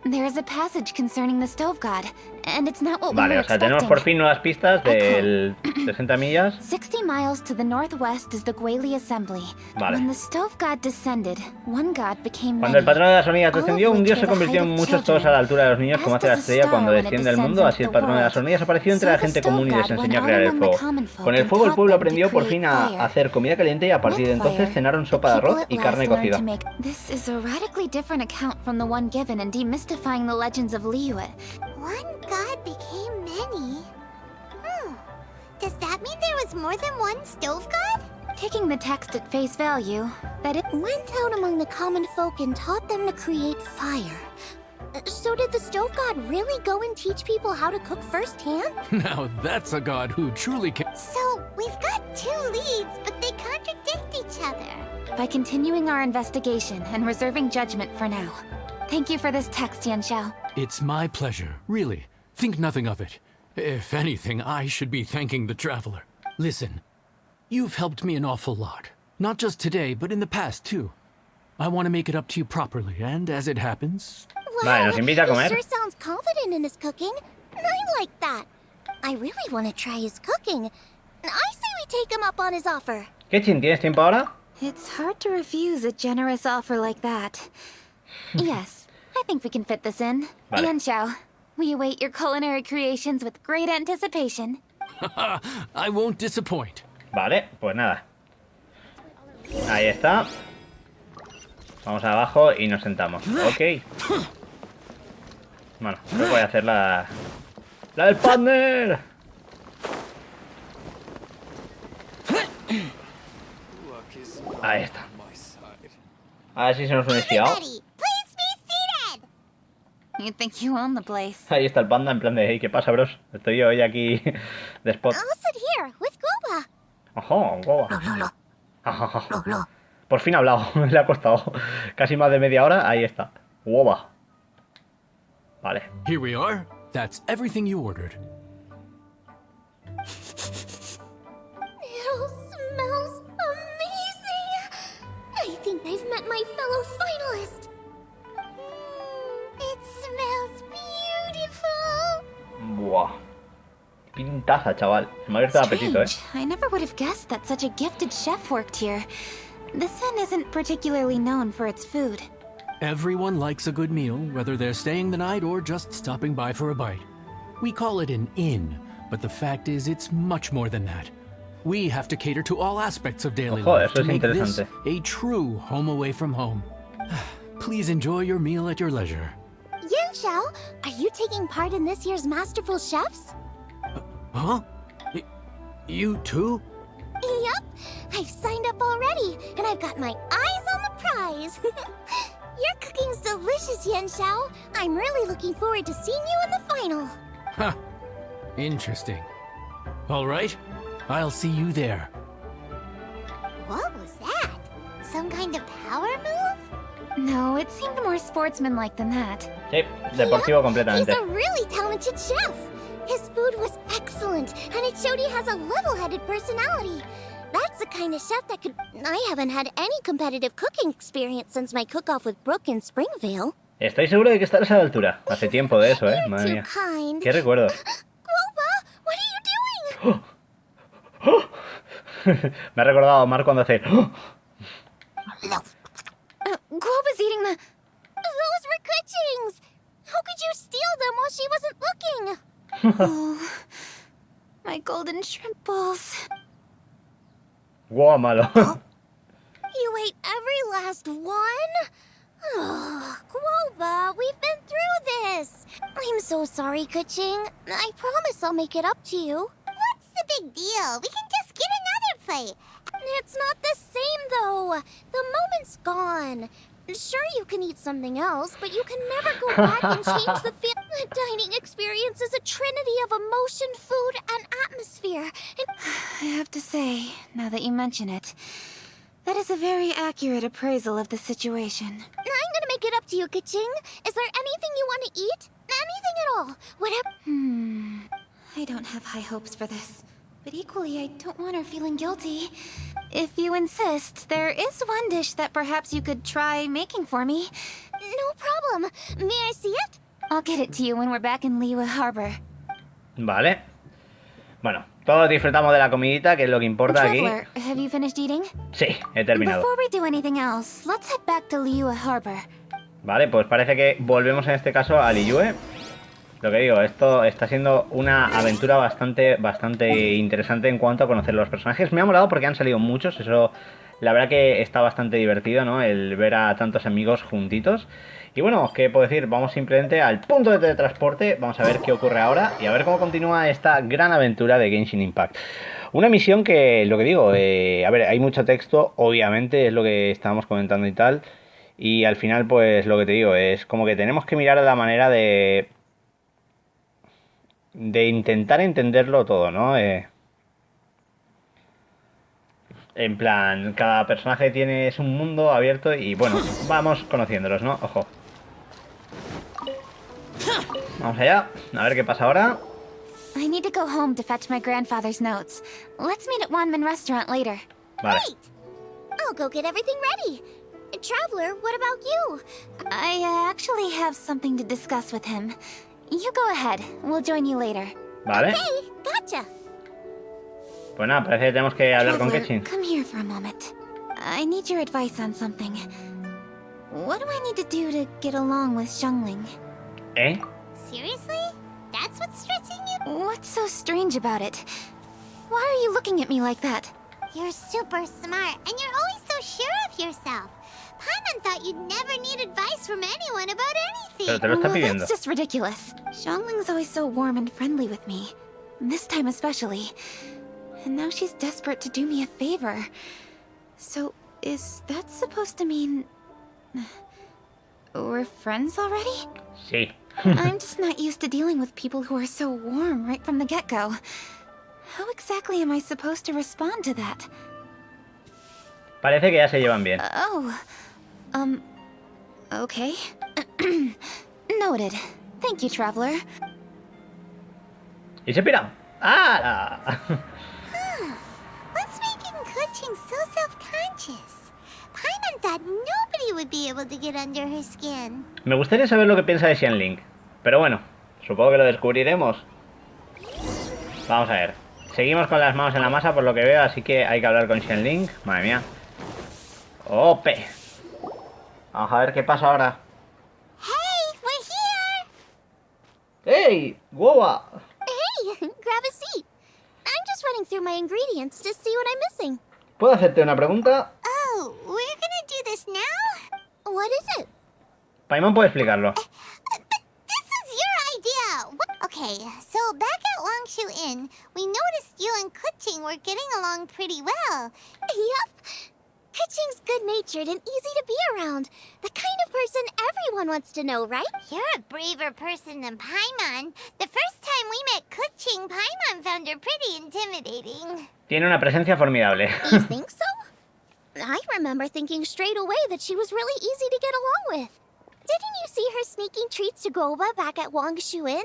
There is a passage concerning the stove god, and it's not what we Vale, were o sea, tenemos por expecting. fin nuevas pistas del 60 millas. 60 miles to the northwest is the Guili Assembly. Vale. When the stove god descended, one god became Cuando el many. patrón de las hormigas All of descendió, un which dios were se the convirtió en height of muchos, todos a children. la altura de los niños, como As hace la does a estrella star cuando when it desciende al descends mundo. Así el into the patrón de las world. hormigas apareció entre So la the gente stove común y les god enseñó a went crear out el among the fuego. common folk Con el and fuego el taught pueblo them to aprendió por create fin a fire. hacer comida caliente y a partir de With entonces fire, cenaron the sopa de people arroz at y last carne learned cocida. to make. This is a radically different account from the one given in demystifying the legends of Liyue. One god became many. Does that mean there was more than one stove god? Taking the text at face value, that it Went out among the common folk and taught them to create fire. So did the stove god really go and teach people how to cook firsthand? Now that's a god who truly can. So we've got two leads, but they contradict each other. by continuing our investigation and reserving judgment for now. Thank you for this text, Yanxiao. It's my pleasure, really. Think nothing of it. If anything, I should be thanking the traveler. Listen, you've helped me an awful lot. Not just today, but in the past, too. I want to make it up to you properly, and as it happens... Vale, nos invita a comer. He sure sounds confident in his cooking. I like that. I really want to try his cooking. I say we take him up on his offer. Genshin, ¿tienes tiempo ahora? It's hard to refuse a generous offer like that. Yes, I think we can fit this in. Vale. Yanxiao, we await your culinary creations with great anticipation. I won't disappoint. Vale, pues nada. Ahí está. Vamos abajo y nos sentamos. Ok. Bueno, creo que voy a hacer la del partner. Ahí está. A ver si se nos une Xiao. Everybody, please be seated. You think you own the place. Ahí está el panda en plan de, hey, ¿qué pasa, bros? Estoy yo hoy aquí de spot. I'll sit here with Goba. Ojo, Goba. Por fin ha hablado, le ha costado casi más de media hora. Ahí está. Goba. Vale. Here we are. That's everything you ordered. It all smells amazing. I think I've met my fellow finalist. It smells beautiful. Buah. Pintaza, chaval. Se me ha abierto el apetito, Strange. I never would have guessed that such a gifted chef worked here. This inn isn't particularly known for its food. Everyone likes a good meal, whether they're staying the night or just stopping by for a bite. We call it an inn, but the fact is it's much more than that. We have to cater to all aspects of daily Ojo, life eso to es make this interesante. a true home away from home. Please enjoy your meal at your leisure. Yanxiao, are you taking part in this year's Masterful Chefs? Huh? You too? Yup, I've signed up already, and I've got my eyes on the prize. Your cooking's delicious, Yanxiao. I'm really looking forward to seeing you in the final. Huh. Interesting. All right, I'll see you there. What was that? Some kind of power move? No, it seemed more sportsmanlike than that. Sí, deportivo He's completamente. a really talented chef. His food was excellent, and it showed he has a level-headed personality. That's the kind of chef that could... I haven't had any competitive cooking experience since my cook-off with Brooke in Springvale. Estoy seguro de que estarás a la altura. Hace tiempo de eso, madre mía. Kind. Qué recuerdos. Guoba, what are you doing? Me ha recordado a Omar cuando hace... Guoba's eating the... Those were Kuchings! How could you steal them while she wasn't looking? Oh, my golden shrimp balls. Guau, malo. You ate every last one? Oh, Guoba, we've been through this. I'm so sorry, Kuching. I promise I'll make it up to you. What's the big deal? We can just get another plate. It's not the same, though. The moment's gone. Sure, you can eat something else, but you can never go back and change the feel. The dining experience is a trinity of emotion, food, and atmosphere. And I have to say, now that you mention it, that is a very accurate appraisal of the situation. I'm gonna make it up to you, Kuching. Is there anything you want to eat? Anything at all? Whatever. I don't have high hopes for this. But equally, I don't want her feeling guilty. If you insist, there is one dish that perhaps you could try making for me. No problem. May I see it? I'll get it to you when we're back in Liyue Harbor. Vale. Bueno, todos disfrutamos de la comidita, que es lo que importa aquí. Traveler, have you finished eating? Sí, he terminado. Before we do anything else, let's head back to Liyue Harbor. Vale, pues parece que volvemos en este caso a Liyue. Lo que digo, esto está siendo una aventura bastante interesante en cuanto a conocer los personajes. Me ha molado porque han salido muchos, eso la verdad que está bastante divertido, ¿no? El ver a tantos amigos juntitos. Y bueno, ¿qué puedo decir? Vamos simplemente al punto de teletransporte, vamos a ver qué ocurre ahora y a ver cómo continúa esta gran aventura de Genshin Impact. Una misión que, lo que digo, a ver, hay mucho texto, obviamente, es lo que estábamos comentando y tal. Y al final, pues lo que te digo, es como que tenemos que mirar la manera de intentar entenderlo todo, ¿no? En plan, cada personaje es un mundo abierto y bueno, vamos conociéndolos, ¿no? Ojo. Vamos allá, a ver qué pasa ahora. I need to go home to fetch my grandfather's notes. Let's meet at Wanman Restaurant later. Vale. Great. I'll go get everything ready. Traveler, what about you? I actually have something to discuss with him. You go ahead. We'll join you later. Vale. Hey, gotcha. Pues nada, parece que tenemos que hablar con Traveler, Genshin. come here for a moment. I need your advice on something. What do I need to do to get along with Xianling? Seriously? That's what's stressing you? What's so strange about it? Why are you looking at me like that? You're super smart, and you're always so sure of yourself. Paimon thought you'd never need advice from anyone about anything. Pero te lo está Well, pidiendo. that's just ridiculous. Xiangling's always so warm and friendly with me. This time especially. And now she's desperate to do me a favor. So, is that supposed to mean... we're friends already? Sí. I'm just not used to dealing with people who are so warm right from the get-go. How exactly am I supposed to respond to that? Parece que ya se llevan bien. Okay. Noted. Thank you, Traveler. Y se pira. ¡Ah! What's making Kuching so self-conscious? Paimon thought nobody would be able to get under her skin. Me gustaría saber lo que piensa de Xianling. Pero bueno, supongo que lo descubriremos. Vamos a ver. Seguimos con las manos en la masa por lo que veo, así que hay que hablar con Xianling. Madre mía. ¡Ope! Vamos a ver qué pasa ahora. Hey, we're here! ¡Ey! ¡Guava! Hey, grab a seat. I'm just running through my ingredients to see what I'm missing. ¿Puedo hacerte una pregunta? Oh, we're gonna do this now? What is it? Paimon puede explicarlo. But this is your idea! Okay, so back at Wangshu Inn, we noticed you and Kuching were getting along pretty well. Yep. Kuching's good-natured and easy to be around. The kind of person everyone wants to know, right? You're a braver person than Paimon. The first time we met Kuching, Paimon found her pretty intimidating. Tiene una presencia formidable. You think so? I remember thinking straight away that she was really easy to get along with. Didn't you see her sneaking treats to Goba back at Wangshuin?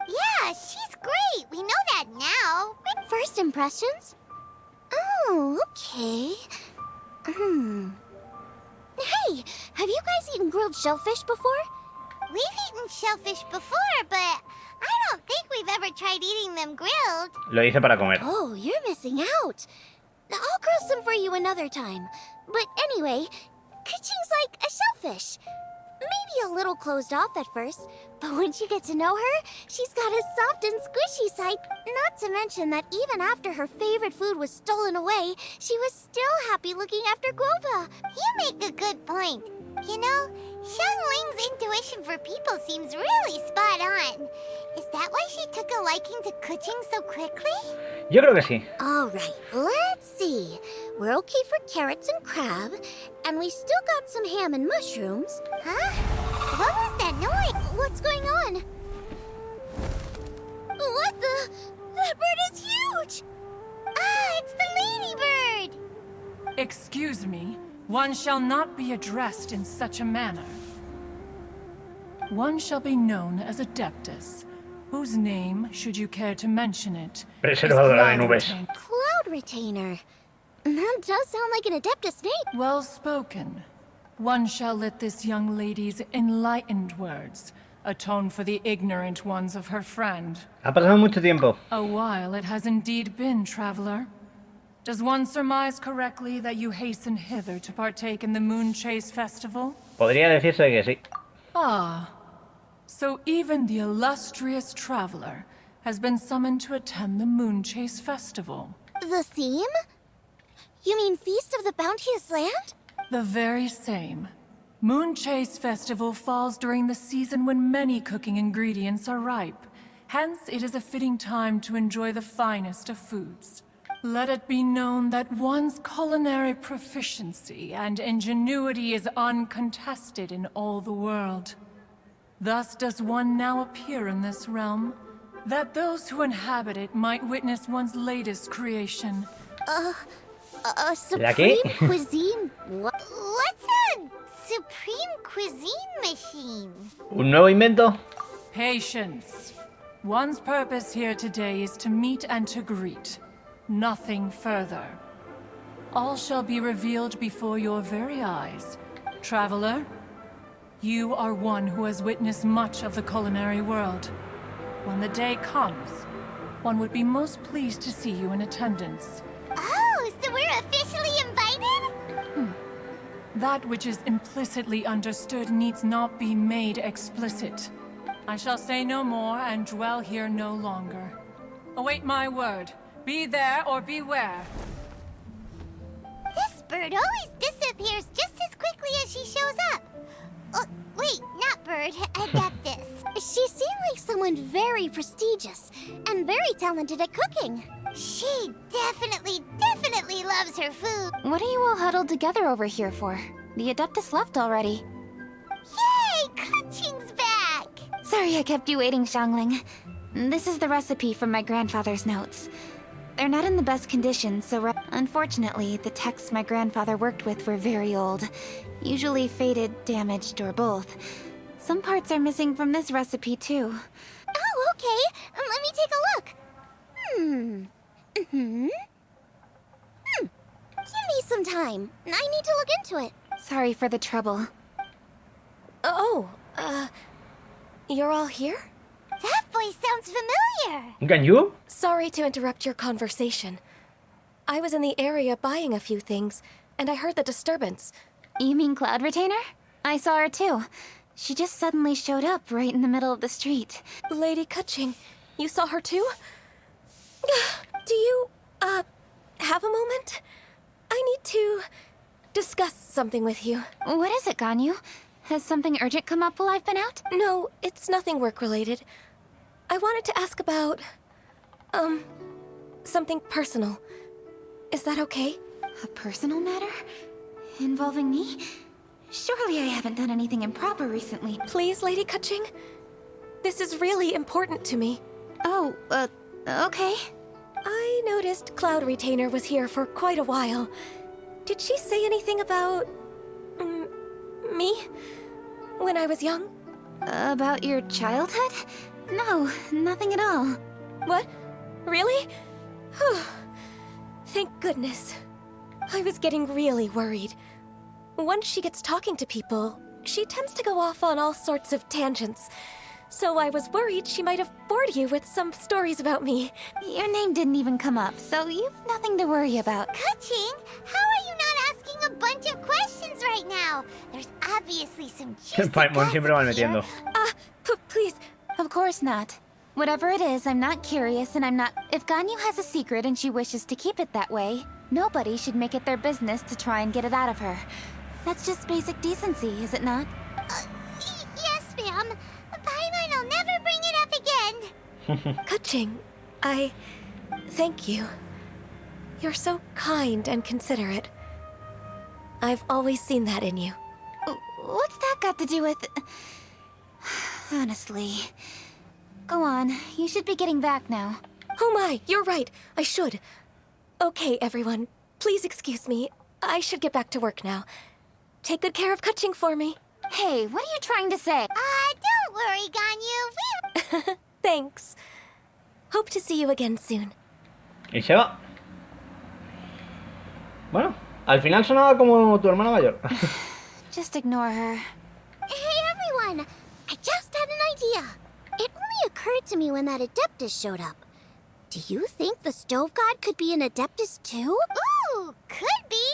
Yeah, she's great. We know that now. First impressions? Oh, okay. Hey, have you guys eaten grilled shellfish before? We've eaten shellfish before, but I don't think we've ever tried eating them grilled. Lo hice para comer. Oh, you're missing out. I'll grill some for you another time. But anyway, Kuching's like a shellfish. Maybe a little closed off at first, but once you get to know her, she's got a soft and squishy side. Not to mention that even after her favorite food was stolen away, she was still happy looking after Guoba. You make a good point. You know, Xianling's intuition for people seems really spot on. Is that why she took a liking to Kuching so quickly? Yo creo que sí. All right, let's see. We're okay for carrots and crab, and we still got some ham and mushrooms. Huh? What was that noise? What's going on? What the? That bird is huge! Ah, it's the ladybird! Excuse me, one shall not be addressed in such a manner. One shall be known as Adeptus, whose name, should you care to mention it, is Preservadora de nubes. Cloud Retainer. That does sound like an Adeptus name. Well spoken. One shall let this young lady's enlightened words atone for the ignorant ones of her friend. Ha pasado mucho tiempo. A while it has indeed been, traveler. Does one surmise correctly that you hasten hither to partake in the Moon Chase Festival? Podría decirse que sí. Ah, so even the illustrious traveler has been summoned to attend the Moon Chase Festival. The theme? You mean Feast of the Bounteous Land? The very same. Moon Chase Festival falls during the season when many cooking ingredients are ripe. Hence, it is a fitting time to enjoy the finest of foods. Let it be known that one's culinary proficiency and ingenuity is uncontested in all the world. Thus does one now appear in this realm, that those who inhabit it might witness one's latest creation. Supreme cuisine? What's a supreme cuisine machine? ¿Un nuevo invento? Patience. One's purpose here today is to meet and to greet. Nothing further. All shall be revealed before your very eyes. Traveler, you are one who has witnessed much of the culinary world. When the day comes, one would be most pleased to see you in attendance. Oh, so we're officially invited? That which is implicitly understood needs not be made explicit. I shall say no more and dwell here no longer. Await my word. Be there or beware. This bird always disappears just as quickly as she shows up. Oh, wait, not bird, Adeptus. She seemed like someone very prestigious and very talented at cooking. She definitely loves her food. What are you all huddled together over here for? The Adeptus left already. Yay, Kuching's back! Sorry I kept you waiting, Xianling. This is the recipe from my grandfather's notes. They're not in the best condition, so unfortunately, the texts my grandfather worked with were very old. Usually faded, damaged, or both. Some parts are missing from this recipe, too. Oh, okay. Let me take a look. Give me some time. I need to look into it. Sorry for the trouble. You're all here? That voice sounds familiar. ¿Ganyu? Sorry to interrupt your conversation. I was in the area buying a few things, and I heard the disturbance. You mean Cloud Retainer? I saw her too. She just suddenly showed up right in the middle of the street. Lady Kuching, you saw her too? Do you, have a moment? I need to discuss something with you. What is it, Ganyu? Has something urgent come up while I've been out? No, it's nothing work-related. I wanted to ask about, something personal. Is that okay? A personal matter? Involving me? Surely I haven't done anything improper recently. Please, Lady Kuching? This is really important to me. Oh, okay. I noticed Cloud Retainer was here for quite a while. did she say anything about... me? When I was young? About your childhood? No, nothing at all. What? Really? Whew. Thank goodness. I was getting really worried. Once she gets talking to people, she tends to go off on all sorts of tangents. So I was worried she might have bored you with some stories about me. Your name didn't even come up, so you've nothing to worry about. Kuching, how are you not asking a bunch of questions right now? There's obviously some juicy Paimon siempre va gossip here. metiendo. Please. Of course not. Whatever it is, I'm not curious and I'm not... If Ganyu has a secret and she wishes to keep it that way, nobody should make it their business to try and get it out of her. That's just basic decency, is it not? Yes, ma'am. Paimon will never bring it up again. Kuching, thank you. You're so kind and considerate. I've always seen that in you. What's that got to do with... Honestly... Go on, you should be getting back now. Oh my, you're right. I should. Okay, everyone. Please excuse me. I should get back to work now. Take good care of Kuching for me. Hey, what are you trying to say? Don't worry, Ganyu. Thanks. Hope to see you again soon. Y se va. Bueno, al final sonaba como tu hermana mayor. Just ignore her. Hey everyone! I just had an idea. It only occurred to me when that adeptus showed up. Do you think the stove god could be an adeptus too? Ooh, could be.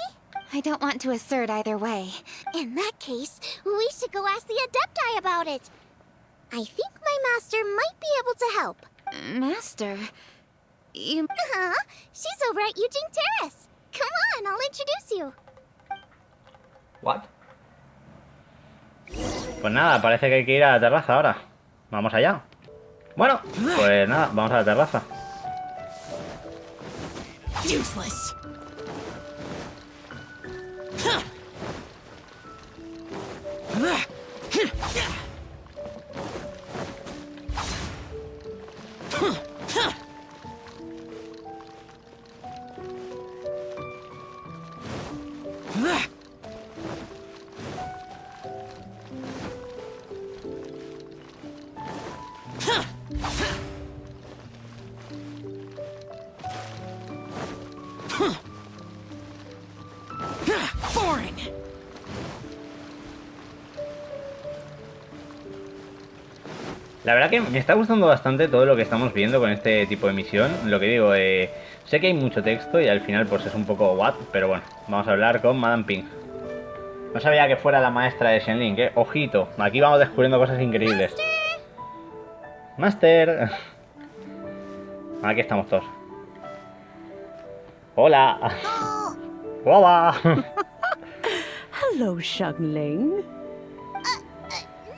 I don't want to assert either way. In that case, we should go ask the adepti about it. I think my master might be able to help. Master? You... She's over at Yujing Terrace. Come on, I'll introduce you. What? Pues nada, parece que hay que ir a la terraza ahora. Vamos allá. Bueno, pues nada, vamos a la terraza. Useless. Boring. La verdad que me está gustando bastante todo lo que estamos viendo con este tipo de misión. Lo que digo, sé que hay mucho texto y al final pues es un poco what, pero bueno, vamos a hablar con Madame Ping. No sabía que fuera la maestra de Xianling, ¿eh? Ojito, aquí vamos descubriendo cosas increíbles. Master. Aquí estamos todos. Hola. Hola. Hello, Xianling.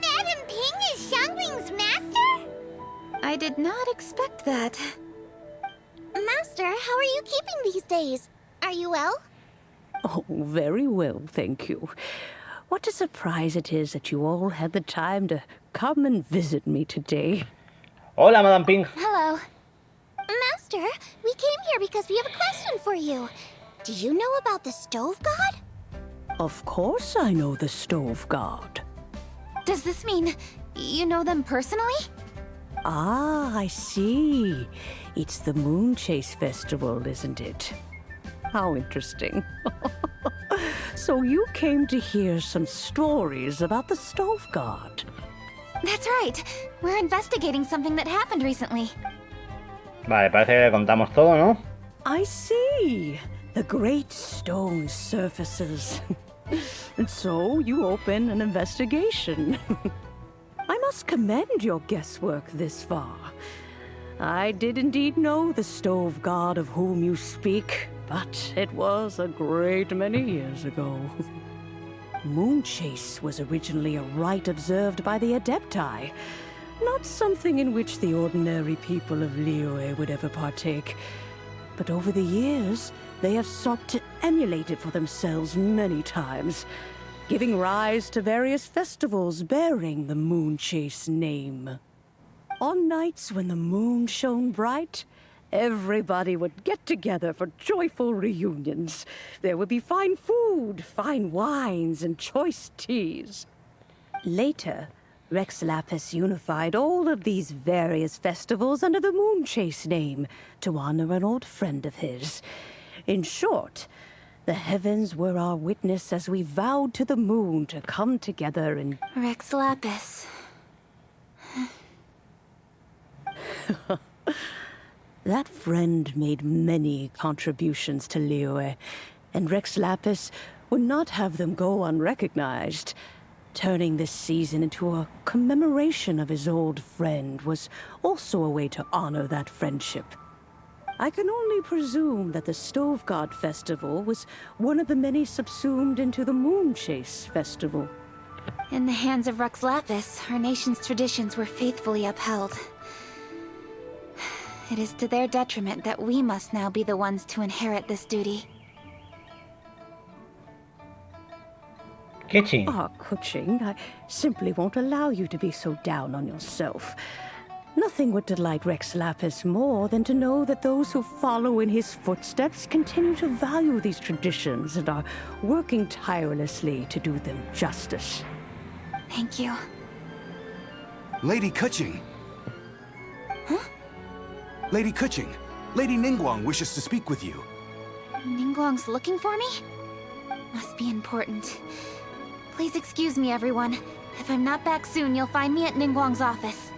Madam Ping is Xiangling's master? I did not expect that. Master, how are you keeping these days? Are you well? Oh, very well, thank you. What a surprise it is that you all had the time to come and visit me today. Hola, Madame Ping. Hello. Master, we came here because we have a question for you. Do you know about the stove god? Of course I know the stove god. Does this mean you know them personally? Ah, I see. It's the Moon Chase Festival, isn't it? How interesting. So you came to hear some stories about the stove god. That's right. We're investigating something that happened recently. Vale, parece que le contamos todo, ¿no? I see. The great stone surfaces. And so you open an investigation. I must commend your guesswork this far. I did indeed know the stove god of whom you speak, but it was a great many years ago. Moon Chase was originally a rite observed by the adepti, not something in which the ordinary people of Liyue would ever partake. But over the years, they have sought to emulate it for themselves many times, giving rise to various festivals bearing the Moon Chase name. On nights when the moon shone bright, Everybody would get together for joyful reunions. There would be fine food, fine wines, and choice teas. Later, Rex Lapis unified all of these various festivals under the Moonchase name to honor an old friend of his. In short, the heavens were our witness as we vowed to the moon to come together and... Rex Lapis. That friend made many contributions to Liyue, and Rex Lapis would not have them go unrecognized. Turning this season into a commemoration of his old friend was also a way to honor that friendship. I can only presume that the Stove God Festival was one of the many subsumed into the Moonchase Festival. In the hands of Rex Lapis, our nation's traditions were faithfully upheld. It is to their detriment that we must now be the ones to inherit this duty. Kuching. Ah, Kuching, I simply won't allow you to be so down on yourself. Nothing would delight Rex Lapis more than to know that those who follow in his footsteps continue to value these traditions and are working tirelessly to do them justice. Thank you. Lady Kuching! Huh? Lady Kuching, Lady Ningguang wishes to speak with you. Ningguang's looking for me? Must be important. Please excuse me, everyone. If I'm not back soon, you'll find me at Ningguang's office.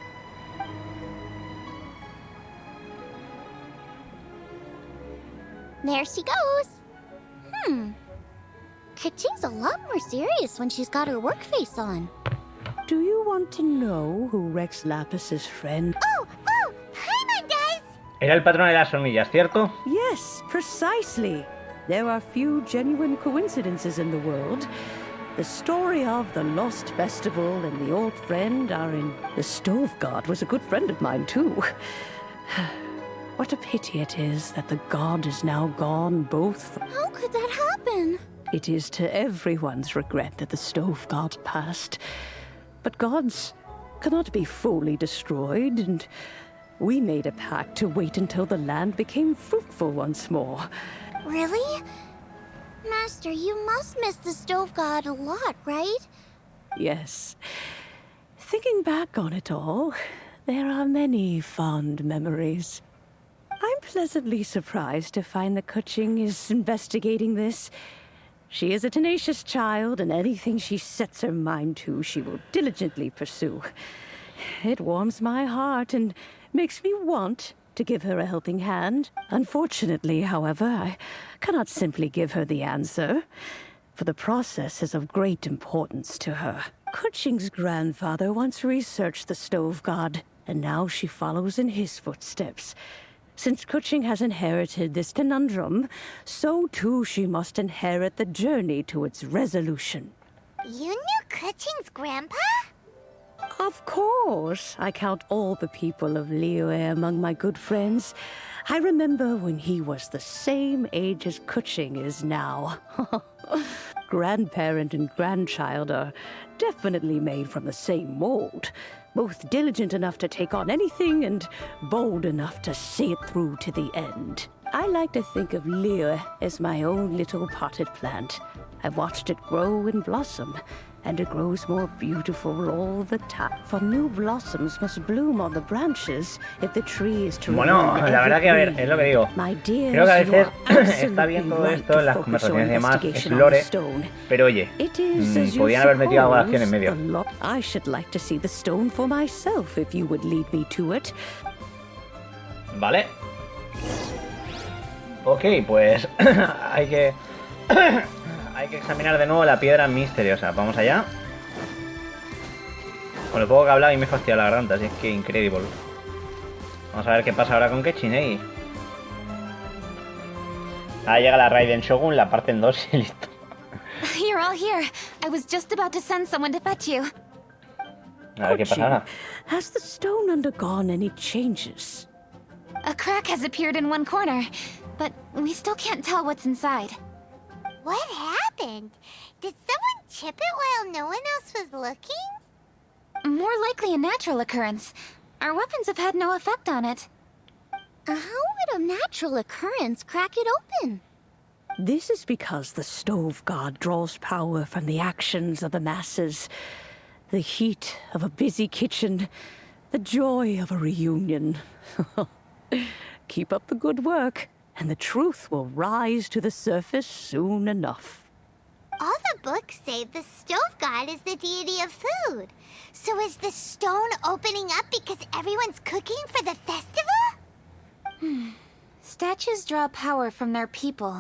There she goes. Kuching's a lot more serious when she's got her work face on. Do you want to know who Rex Lapis's friend... Oh, Paimon does! Era el patrón de las hormigas, ¿cierto? Yes, precisely. There are few genuine coincidences in the world. The story of the Lost Festival and the old friend are in... The Stove God was a good friend of mine, too. What a pity it is that the god is now gone, both... How could that happen? It is to everyone's regret that the Stove God passed. But gods cannot be fully destroyed, and we made a pact to wait until the land became fruitful once more. Really? Master, you must miss the Stove God a lot, right? Yes. Thinking back on it all, there are many fond memories. I'm pleasantly surprised to find that Kuching is investigating this. She is a tenacious child, and anything she sets her mind to, she will diligently pursue. It warms my heart and makes me want to give her a helping hand. Unfortunately, however, I cannot simply give her the answer, for the process is of great importance to her. Kuching's grandfather once researched the Stove God, and now she follows in his footsteps. Since Kuching has inherited this conundrum, so too she must inherit the journey to its resolution. You knew Kuching's grandpa? Of course. I count all the people of Liyue among my good friends. I remember when he was the same age as Kuching is now. Grandparent and grandchild are definitely made from the same mold. Both diligent enough to take on anything and bold enough to see it through to the end. I like to think of Liyue as my own little potted plant. I've watched it grow and blossom, and it grows more beautiful all the time. For new blossoms must bloom on the branches if the tree is to Bueno, remain la verdad que a ver, evergreen. es lo que digo. My dears, Creo que a you veces are está bien todo absolutely esto en las right to focus your conversaciones y demás, es investigation on lore, the stone. pero oye, It is, as you podían haber metido algo de acción en suppose, medio. I should like to see the stone for myself if you would lead me to it. Vale. Ok, pues hay que examinar de nuevo la piedra misteriosa. Vamos allá. Con lo poco que hablaba y me he fastidiado la garganta, así es que increíble. Vamos a ver qué pasa ahora con Kuching. Ahora llega la Raiden Shogun, la parten dos y listo. You're all here. I was just about to send someone to fetch you. A ver qué pasa ahora. Has the stone undergone any changes? A crack has appeared in one corner, but we still can't tell what's inside. What happened? Did someone chip it while no one else was looking? More likely a natural occurrence. Our weapons have had no effect on it. How would a natural occurrence crack it open? This is because the stove god draws power from the actions of the masses, the heat of a busy kitchen, the joy of a reunion. Keep up the good work, and the truth will rise to the surface soon enough. All the books say the stove god is the deity of food. So is the stone opening up because everyone's cooking for the festival? Statues draw power from their people.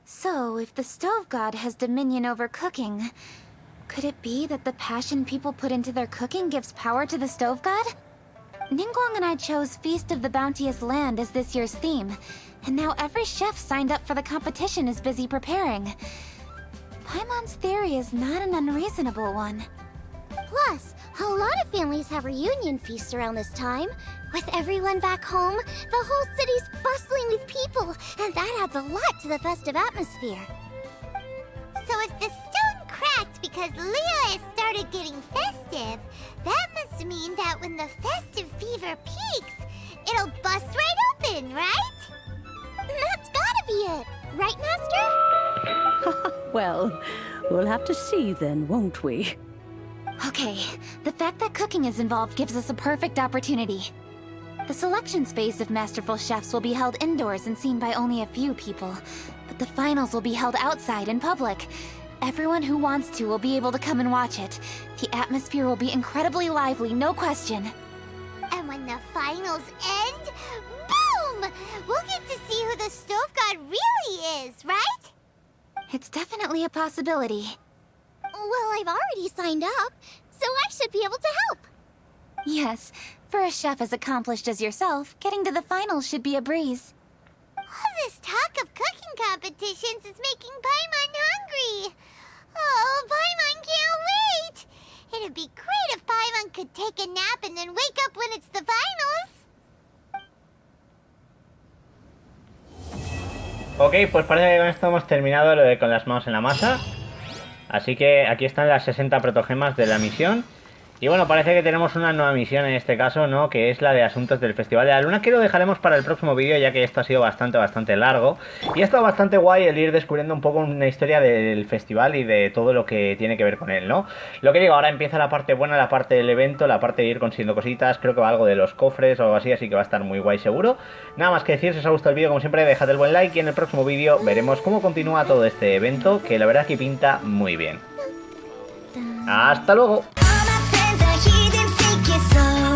So, if the stove god has dominion over cooking, could it be that the passion people put into their cooking gives power to the stove god? Ningguang and I chose Feast of the Bounteous Land as this year's theme, and now every chef signed up for the competition is busy preparing. Paimon's theory is not an unreasonable one. Plus, a lot of families have reunion feasts around this time. With everyone back home, the whole city's bustling with people, and that adds a lot to the festive atmosphere. So if the stone cracked because Liyue started getting festive, that must mean that when the festive fever peaks, it'll bust right open, right? That's gotta be it, right, Master? Well, we'll have to see then, won't we? Okay, the fact that cooking is involved gives us a perfect opportunity. The selection phase of masterful chefs will be held indoors and seen by only a few people, but the finals will be held outside in public. Everyone who wants to will be able to come and watch it. The atmosphere will be incredibly lively, no question. And when the finals end, boom! We'll get to see who the stove god really is, right? It's definitely a possibility. Well, I've already signed up, so I should be able to help. Yes, for a chef as accomplished as yourself, getting to the finals should be a breeze. All this talk of cooking competitions is making Paimon hungry. Oh, Paimon can't wait! It'd be great if Paimon could take a nap and then wake up when it's the finals. Ok, pues parece que con esto hemos terminado lo de con las manos en la masa. Así que aquí están las 60 protogemas de la misión. Y bueno, parece que tenemos una nueva misión en este caso, ¿no? Que es la de asuntos del Festival de la Luna, que lo dejaremos para el próximo vídeo, ya que esto ha sido bastante largo. Y ha estado bastante guay el ir descubriendo un poco una historia del festival y de todo lo que tiene que ver con él, ¿no? Lo que digo, ahora empieza la parte buena, la parte del evento, la parte de ir consiguiendo cositas. Creo que va algo de los cofres o algo así, así que va a estar muy guay seguro. Nada más que decir, si os ha gustado el vídeo, como siempre, dejad el buen like y en el próximo vídeo veremos cómo continúa todo este evento, que la verdad que pinta muy bien. ¡Hasta luego! So